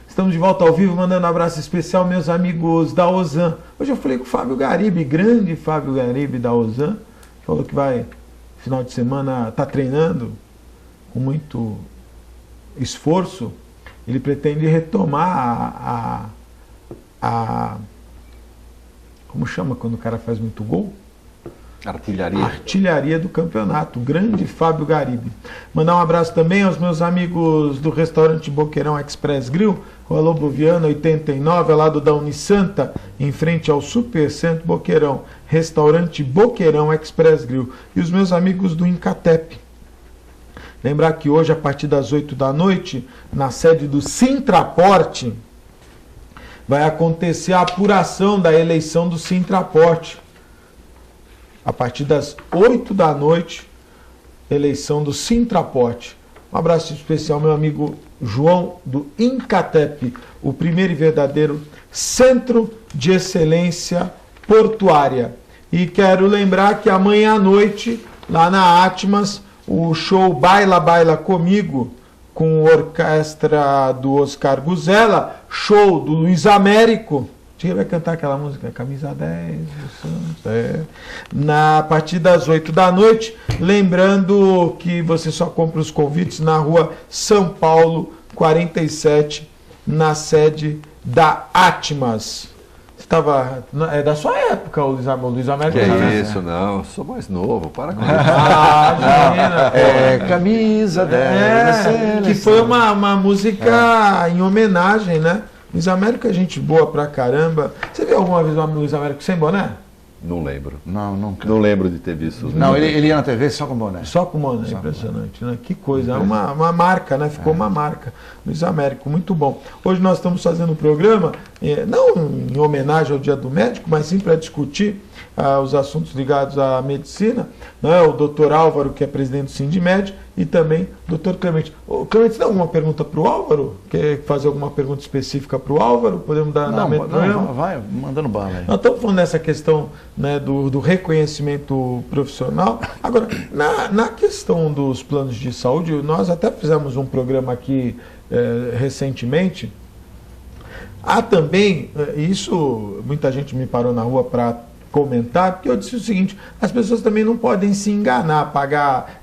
Estamos de volta ao vivo, mandando um abraço especial meus amigos da Ozan. Hoje eu falei com o Fábio Garibe, grande Fábio Garibe da Ozan. Falou que vai, final de semana, está treinando com muito esforço. Ele pretende retomar como chama quando o cara faz muito gol? artilharia do campeonato, o grande Fábio Garibe. Mandar um abraço também aos meus amigos do restaurante Boqueirão Express Grill, Rua Lobo Viana 89, ao lado da Unisanta, em frente ao Supercentro Boqueirão, restaurante Boqueirão Express Grill. E os meus amigos do Incatep. Lembrar que hoje, a partir das 8 da noite, na sede do Sintraporte, vai acontecer a apuração da eleição do Sintraporte. A partir das 8 da noite, eleição do Sintraporte. Um abraço especial, meu amigo João do Incatep, o primeiro e verdadeiro Centro de Excelência Portuária. E quero lembrar que amanhã à noite, lá na Atmas, o show Baila Baila Comigo, com orquestra do Oscar Guzella, show do Luiz Américo. Ele vai cantar aquela música, Camisa 10 do Santos, a partir das 8 da noite. Lembrando que você só compra os convites na rua São Paulo 47, na sede da Atmas. É da sua época, o Luiz Américo. Que é isso, não. Sou mais novo, para com isso. Camisa 10. Que foi uma música em homenagem, né? Luiz Américo é gente boa pra caramba. Você viu alguma vez o Luiz Américo sem boné? Não lembro. Não, nunca. Não lembro de ter visto. Não, ele ia na TV só com boné. Só com boné, impressionante, né? Que coisa, uma marca, né? Ficou uma marca. Luiz Américo, muito bom. Hoje nós estamos fazendo um programa, não em homenagem ao Dia do Médico, mas sim para discutir os assuntos ligados à medicina, né? O doutor Álvaro, que é presidente do Sindimed, e também o doutor Clemente. Ô, Clemente, você dá alguma pergunta para o Álvaro? Quer fazer alguma pergunta específica para o Álvaro? Podemos dar não, vai mandando bala aí. Nós estamos falando dessa questão, né, do reconhecimento profissional. Agora, na questão dos planos de saúde, nós até fizemos um programa aqui recentemente. Há também, isso, muita gente me parou na rua para comentar, porque eu disse o seguinte: as pessoas também não podem se enganar,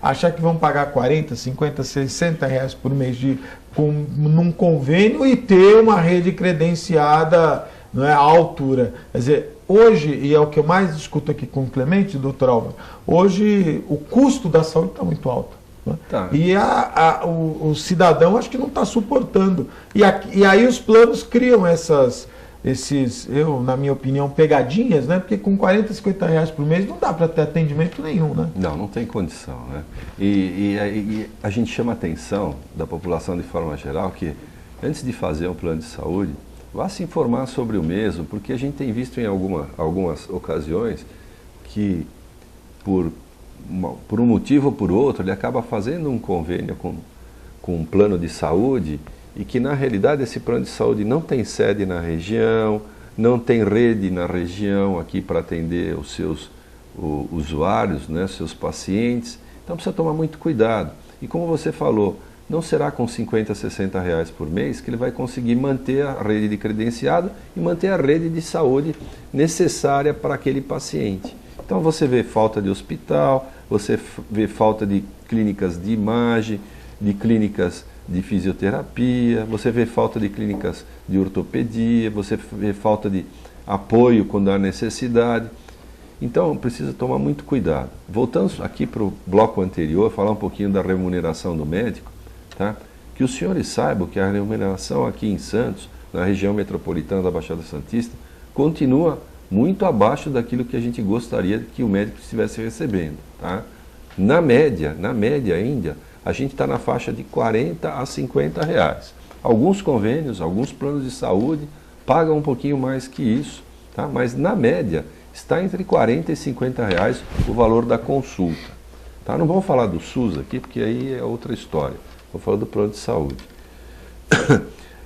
achar que vão pagar 40, 50, 60 reais por mês num convênio e ter uma rede credenciada, não é, à altura. Quer dizer, hoje, e é o que eu mais discuto aqui com o Clemente, doutor Álvaro, hoje o custo da saúde está muito alto. Né? Tá. E o cidadão acho que não está suportando. E aí os planos criam na minha opinião, pegadinhas, né? Porque com 40, 50 reais por mês não dá para ter atendimento nenhum, né? Não tem condição, né? E a gente chama a atenção da população de forma geral que, antes de fazer um plano de saúde, vá se informar sobre o mesmo, porque a gente tem visto em algumas ocasiões que, por um motivo ou por outro, ele acaba fazendo um convênio com um plano de saúde, e que, na realidade, esse plano de saúde não tem sede na região, não tem rede na região aqui para atender os seus usuários, né, seus pacientes. Então, precisa tomar muito cuidado. E, como você falou, não será com 50, 60 reais por mês que ele vai conseguir manter a rede de credenciado e manter a rede de saúde necessária para aquele paciente. Então, você vê falta de hospital, você vê falta de clínicas de imagem, de clínicas de fisioterapia, você vê falta de clínicas de ortopedia, você vê falta de apoio quando há necessidade. Então, precisa tomar muito cuidado. Voltando aqui para o bloco anterior, falar um pouquinho da remuneração do médico, tá? Que os senhores saibam que a remuneração aqui em Santos, na região metropolitana da Baixada Santista, continua muito abaixo daquilo que a gente gostaria que o médico estivesse recebendo, tá? Na média ainda, a gente está na faixa de 40 a 50 reais. Alguns convênios, alguns planos de saúde pagam um pouquinho mais que isso, tá? Mas na média está entre 40 e 50 reais o valor da consulta. Tá? Não vamos falar do SUS aqui, porque aí é outra história. Vou falar do plano de saúde.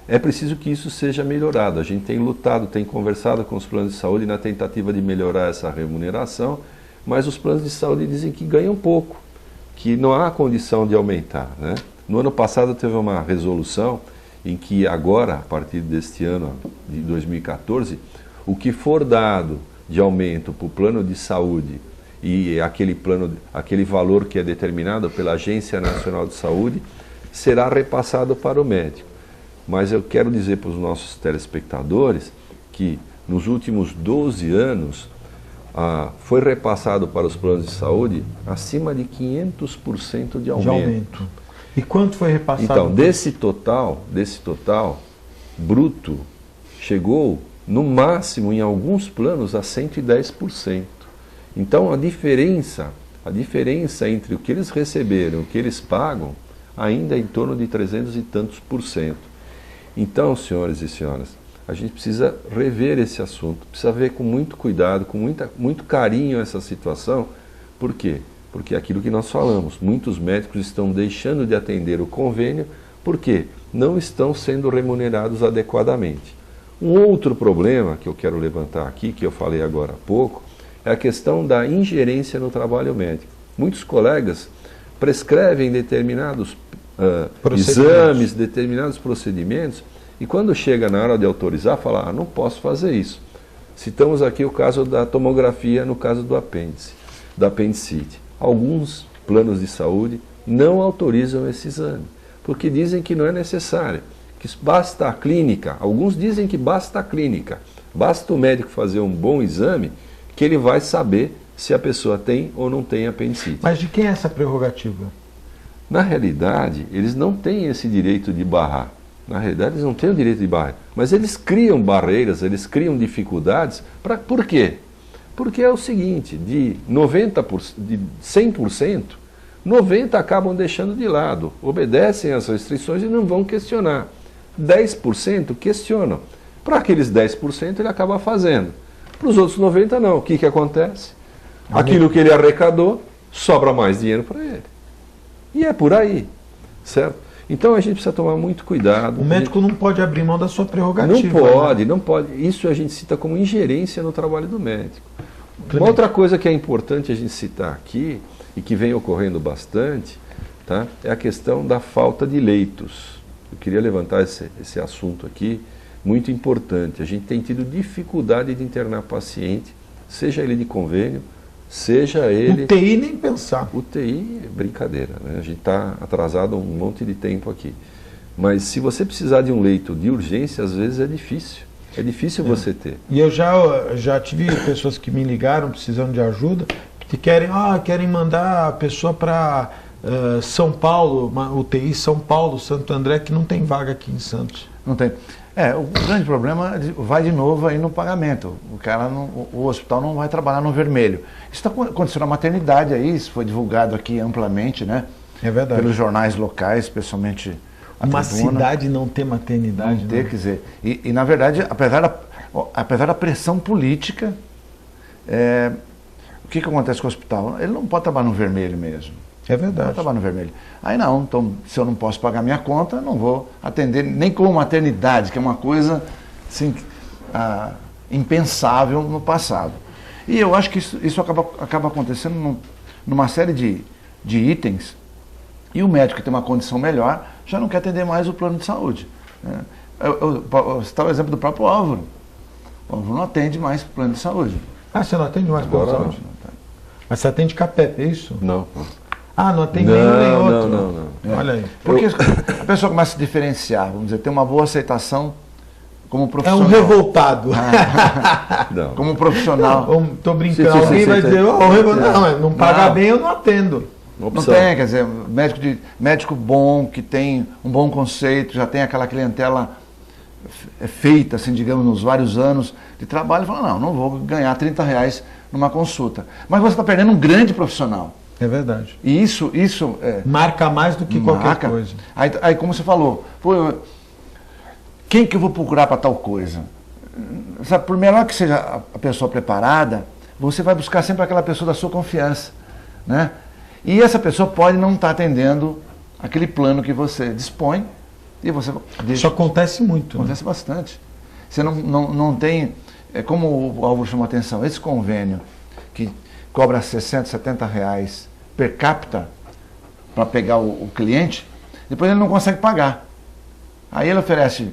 É preciso que isso seja melhorado. A gente tem lutado, tem conversado com os planos de saúde na tentativa de melhorar essa remuneração, mas os planos de saúde dizem que ganham pouco, que não há condição de aumentar, né? No ano passado teve uma resolução em que agora, a partir deste ano de 2014, o que for dado de aumento para o plano de saúde e aquele valor que é determinado pela Agência Nacional de Saúde será repassado para o médico. Mas eu quero dizer para os nossos telespectadores que nos últimos 12 anos foi repassado para os planos de saúde acima de 500% de aumento. E quanto foi repassado? Então, desse total bruto, chegou no máximo em alguns planos a 110%. Então, a diferença entre o que eles receberam e o que eles pagam ainda é em torno de 300 e tantos por cento. Então, senhores e senhoras, a gente precisa rever esse assunto, precisa ver com muito cuidado, com muito carinho essa situação. Por quê? Porque é aquilo que nós falamos, muitos médicos estão deixando de atender o convênio porque não estão sendo remunerados adequadamente. Um outro problema que eu quero levantar aqui, que eu falei agora há pouco, é a questão da ingerência no trabalho médico. Muitos colegas prescrevem determinados exames, determinados procedimentos, e quando chega na hora de autorizar, fala, não posso fazer isso. Citamos aqui o caso da tomografia no caso do apêndice, da apendicite. Alguns planos de saúde não autorizam esse exame, porque dizem que não é necessário, que basta a clínica. Alguns dizem que basta a clínica, basta o médico fazer um bom exame, que ele vai saber se a pessoa tem ou não tem apendicite. Mas de quem é essa prerrogativa? Na realidade, eles não têm esse direito de barrar. Na realidade, eles não têm o direito de barrar. Mas eles criam barreiras, eles criam dificuldades. Por quê? Porque é o seguinte, de 100%, 90% acabam deixando de lado, obedecem às restrições e não vão questionar. 10% questionam. Para aqueles 10% ele acaba fazendo. Para os outros 90% não. O que acontece? Aquilo que ele arrecadou, sobra mais dinheiro para ele. E é por aí, certo? Então a gente precisa tomar muito cuidado. O médico não pode abrir mão da sua prerrogativa. Não pode. Isso a gente cita como ingerência no trabalho do médico. Uma outra coisa que é importante a gente citar aqui, e que vem ocorrendo bastante, tá, é a questão da falta de leitos. Eu queria levantar esse assunto aqui, muito importante. A gente tem tido dificuldade de internar paciente, seja ele de convênio, seja ele... UTI nem pensar. UTI é brincadeira, né? A gente está atrasado um monte de tempo aqui. Mas se você precisar de um leito de urgência, às vezes é difícil. É difícil você ter. E eu já tive pessoas que me ligaram precisando de ajuda, que querem mandar a pessoa para São Paulo, uma UTI São Paulo, Santo André, que não tem vaga aqui em Santos. Não tem. O grande problema vai de novo aí no pagamento. O hospital não vai trabalhar no vermelho. Isso está acontecendo na maternidade aí, isso foi divulgado aqui amplamente, né? É verdade. Pelos jornais locais, especialmente a Uma Tribuna. Cidade não ter maternidade. Não ter, quer dizer. E na verdade, apesar da pressão política, o que acontece com o hospital? Ele não pode trabalhar no vermelho mesmo. É verdade. Não pode trabalhar no vermelho. Aí não, então se eu não posso pagar minha conta, não vou atender nem como maternidade, que é uma coisa assim, impensável no passado. E eu acho que isso acaba acontecendo numa série de itens, e o médico que tem uma condição melhor já não quer atender mais o plano de saúde. Né? Eu citar o exemplo do próprio Álvaro. O Álvaro não atende mais plano de saúde. Você não atende mais plano de saúde? Não. Mas você atende CAPEP, é isso? Não. Não atende nenhum nem outro? Não. Olha aí. Porque a pessoa começa a se diferenciar, vamos dizer, tem uma boa aceitação como profissional. É um revoltado. Não. Como profissional. Estou brincando, alguém vai dizer, não pagar bem eu não atendo. Não tem, quer dizer, médico bom, que tem um bom conceito, já tem aquela clientela feita, assim, digamos, nos vários anos de trabalho, fala, não vou ganhar R$30 numa consulta. Mas você está perdendo um grande profissional. É verdade. E isso marca mais do que qualquer coisa. Aí como você falou, quem que eu vou procurar para tal coisa? Sabe, por melhor que seja a pessoa preparada, você vai buscar sempre aquela pessoa da sua confiança, né? E essa pessoa pode não estar atendendo aquele plano que você dispõe e você deixa. Isso acontece muito. Acontece bastante. Você não tem, como o Álvaro chamou a atenção, esse convênio que cobra R$60, R$70 per capita para pegar o cliente, depois ele não consegue pagar. Aí ele oferece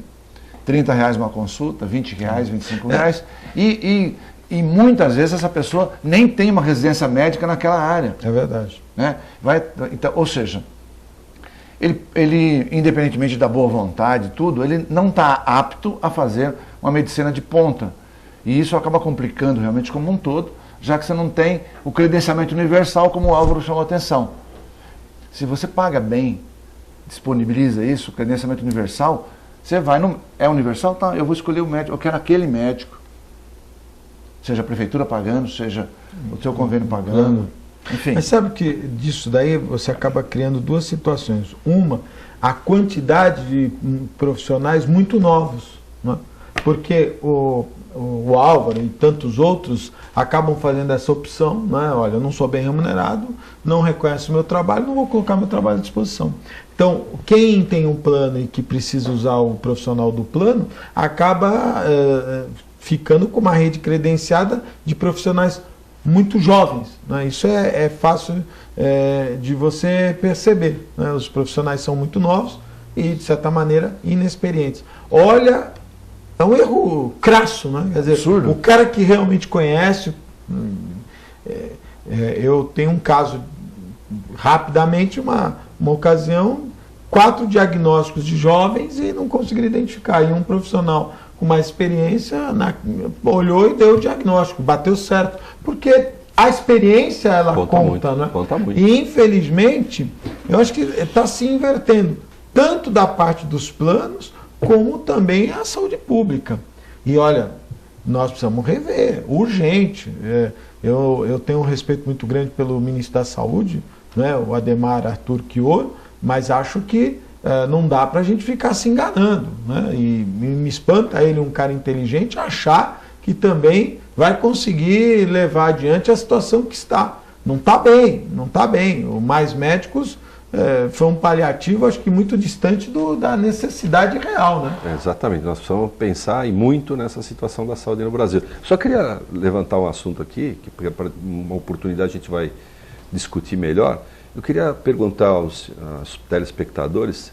R$30 uma consulta, R$20, R$25, e muitas vezes essa pessoa nem tem uma residência médica naquela área. É verdade. Né? Então, ou seja, ele, independentemente da boa vontade e tudo, ele não está apto a fazer uma medicina de ponta. E isso acaba complicando realmente como um todo já que você não tem o credenciamento universal, como o Álvaro chamou a atenção. Se você paga bem, disponibiliza isso, o credenciamento universal, você vai no... É universal? Tá, eu vou escolher o médico, eu quero aquele médico. Seja a prefeitura pagando, seja o seu convênio pagando, enfim. Mas sabe que disso daí você acaba criando duas situações. Uma, a quantidade de profissionais muito novos, né? Porque o Álvaro e tantos outros acabam fazendo essa opção, né? Olha, eu não sou bem remunerado, não reconhece o meu trabalho, não vou colocar meu trabalho à disposição. Então, quem tem um plano e que precisa usar o profissional do plano, acaba ficando com uma rede credenciada de profissionais muito jovens, né? Isso é fácil de você perceber, né? Os profissionais são muito novos e, de certa maneira, inexperientes. Olha, é um erro crasso, né? Quer dizer, absurdo. O cara que realmente conhece... eu tenho um caso, rapidamente, uma ocasião, 4 diagnósticos de jovens e não conseguiram identificar. E um profissional com mais experiência olhou e deu o diagnóstico, bateu certo. Porque a experiência, ela conta, muito, né? Conta muito. E, infelizmente, eu acho que está se invertendo, tanto da parte dos planos, como também a saúde pública. E, olha, nós precisamos rever, urgente. Eu tenho um respeito muito grande pelo ministro da Saúde, né, o Adhemar Arthur Chioro, mas acho que não dá para a gente ficar se enganando, né? E me espanta ele, um cara inteligente, achar que também vai conseguir levar adiante a situação que está. Não está bem, não está bem. O Mais Médicos foi um paliativo, acho que muito distante da necessidade real, né? Exatamente, nós precisamos pensar e muito nessa situação da saúde no Brasil. Só queria levantar um assunto aqui, que para uma oportunidade a gente vai discutir melhor. Eu queria perguntar aos telespectadores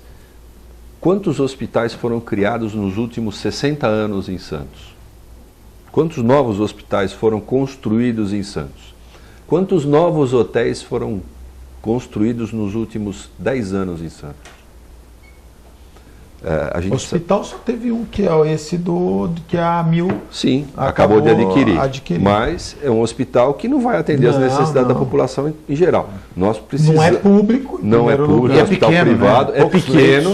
quantos hospitais foram criados nos últimos 60 anos em Santos? Quantos novos hospitais foram construídos em Santos? Quantos novos hotéis foram construídos nos últimos 10 anos em Santos? O hospital só teve um, que é esse que a Mil. Sim, acabou de adquirir. Mas é um hospital que não vai atender as necessidades da população em geral. Nós precisamos. Não é público. Não é público, é hospital privado, né? É pequeno,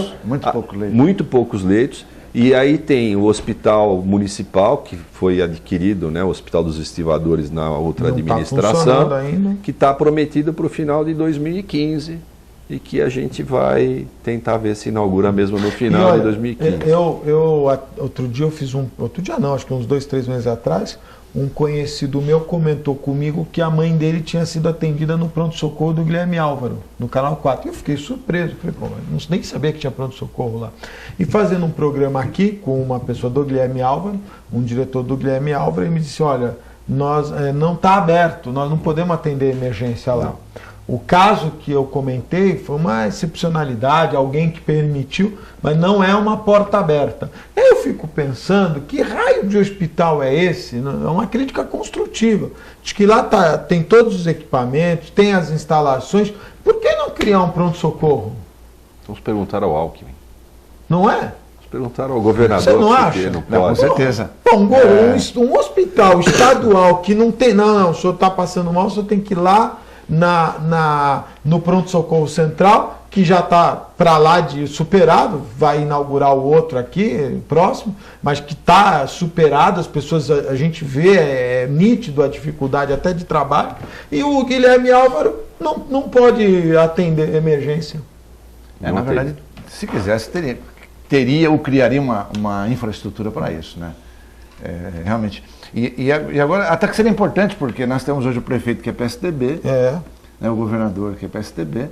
leitos, muito poucos leitos. E aí tem o hospital municipal, que foi adquirido, né, o Hospital dos Estivadores na outra administração, que está prometido para o final de 2015 e que a gente vai tentar ver se inaugura mesmo no final de 2015. Outro dia eu fiz outro dia não, acho que uns 2, 3 meses atrás, um conhecido meu comentou comigo que a mãe dele tinha sido atendida no pronto-socorro do Guilherme Álvaro, no Canal 4. E eu fiquei surpreso, falei, pô, eu nem sabia que tinha pronto-socorro lá. E fazendo um programa aqui com uma pessoa do Guilherme Álvaro, um diretor do Guilherme Álvaro, ele me disse, olha, não está aberto, nós não podemos atender emergência lá. O caso que eu comentei foi uma excepcionalidade, alguém que permitiu, mas não é uma porta aberta. Aí eu fico pensando, que raio de hospital é esse? É uma crítica construtiva. De que lá tem todos os equipamentos, tem as instalações, por que não criar um pronto-socorro? Vamos perguntar ao Alckmin. Não é? Vamos perguntar ao governador. Você não acha? Não, com certeza. Bom, um hospital estadual que não tem... Não, o senhor está passando mal, o senhor tem que ir lá no pronto-socorro central, que já está para lá de superado, vai inaugurar o outro aqui, próximo, mas que está superado, as pessoas, a gente vê, é nítido a dificuldade até de trabalho, e o Guilherme Álvaro não pode atender emergência. Na verdade, se quisesse, teria ou criaria uma infraestrutura para isso, né? Realmente. E agora, até que seria importante, porque nós temos hoje o prefeito que é PSDB, né, o governador que é PSDB,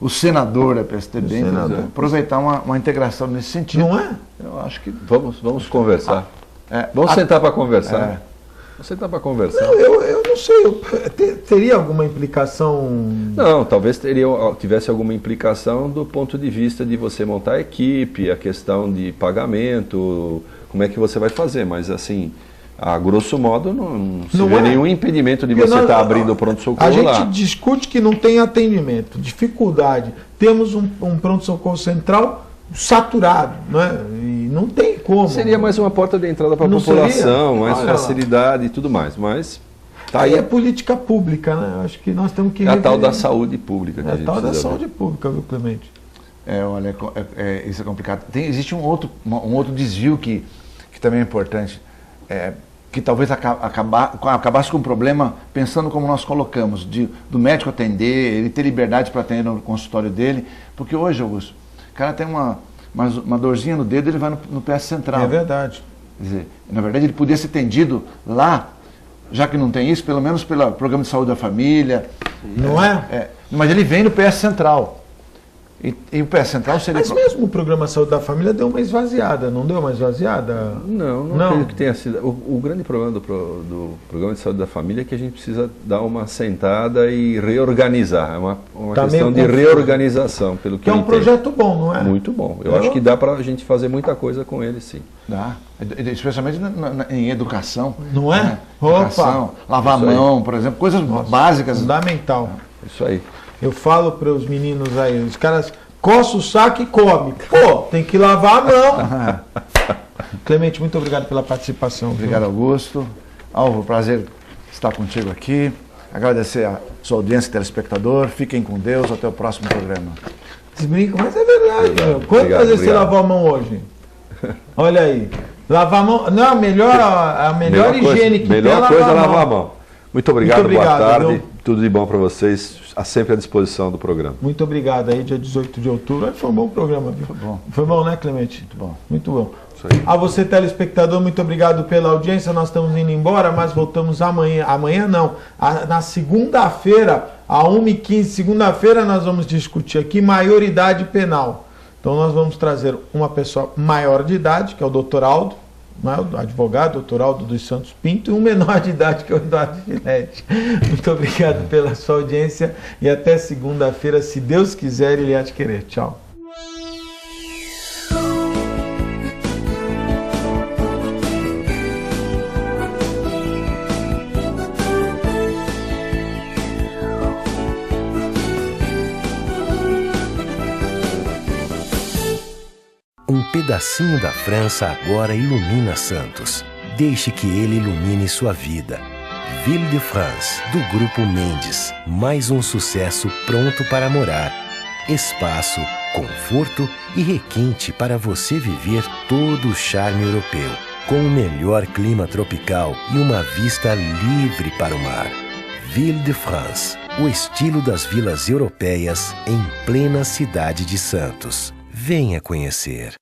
o senador é PSDB, então, aproveitar uma integração nesse sentido. Não é? Eu acho que... Vamos conversar. Vamos sentar para conversar. Vamos sentar para conversar. Não, eu não sei, teria alguma implicação... Não, talvez tivesse alguma implicação do ponto de vista de você montar a equipe, a questão de pagamento, como é que você vai fazer, mas assim... A grosso modo, não se vê nenhum impedimento de você estar abrindo o pronto-socorro lá. A gente discute que não tem atendimento, dificuldade. Temos um pronto-socorro central saturado, né? E não tem como. Seria mais uma porta de entrada para a população, mais facilidade e tudo mais. Mas Tá aí aí. é política pública, né? Eu acho que nós temos que... É a tal da rever. saúde pública que É a a gente tal da precisa saúde ver. pública, viu, Clemente? Olha, isso é complicado. Existe um outro desvio que também é importante, que talvez acabasse com o problema, pensando como nós colocamos, do médico atender, ele ter liberdade para atender no consultório dele, porque hoje, Augusto, o cara tem uma dorzinha no dedo, ele vai no PS Central. É verdade. Quer dizer, na verdade, ele podia ser atendido lá, já que não tem isso, pelo menos pelo Programa de Saúde da Família. Não é? Mas ele vem no PS Central. E o PS Central seria... Mas mesmo o programa Saúde da Família deu uma esvaziada, não deu uma esvaziada? Não acredito que tenha sido. O grande problema do Programa de Saúde da Família é que a gente precisa dar uma sentada e reorganizar. É uma Tá questão de meio confuso. reorganização, pelo que Que é eu um entendo. projeto bom, não é? Muito bom. Eu acho que dá para a gente fazer muita coisa com ele, sim. Dá. Especialmente em educação. Não é? Né? Opa! Educação, lavar a Isso aí. mão, por exemplo, coisas básicas. Fundamental. Isso aí. Eu falo para os meninos aí, os caras coçam o saco e come. Pô, tem que lavar a mão. Clemente, muito obrigado pela participação. viu? Obrigado, Augusto. Alvo, prazer estar contigo aqui. Agradecer a sua audiência, telespectador. Fiquem com Deus. Até o próximo programa. Vocês brincam, mas é verdade. Obrigado, meu. Quantas vezes você obrigado. lavou a mão hoje? Olha aí. Lavar a mão. Não, a melhor higiene que melhor tem é coisa é lavar a mão. Muito obrigado, Muito obrigado, boa tarde. viu? Tudo de bom para vocês. Sempre à disposição do programa. Muito obrigado aí, dia 18 de outubro. Foi um bom programa, viu? Foi bom. Foi bom, né, Clemente? Muito bom. Muito bom. Isso aí. A você, telespectador, muito obrigado pela audiência. Nós estamos indo embora, mas voltamos amanhã. Amanhã não. Na segunda-feira, às 1h15, segunda-feira, nós vamos discutir aqui maioridade penal. Então nós vamos trazer uma pessoa maior de idade, que é o doutor Aldo, não é? O advogado, doutor Aldo dos Santos Pinto, e um menor de idade, que é o Eduardo Giletti. Muito obrigado pela sua audiência e até segunda-feira, se Deus quiser e Ele há de querer. Tchau. Um pedacinho da França agora ilumina Santos. Deixe que ele ilumine sua vida. Ville de France, do Grupo Mendes. Mais um sucesso pronto para morar. Espaço, conforto e requinte para você viver todo o charme europeu. Com o melhor clima tropical e uma vista livre para o mar. Ville de France, o estilo das vilas europeias em plena cidade de Santos. Venha conhecer.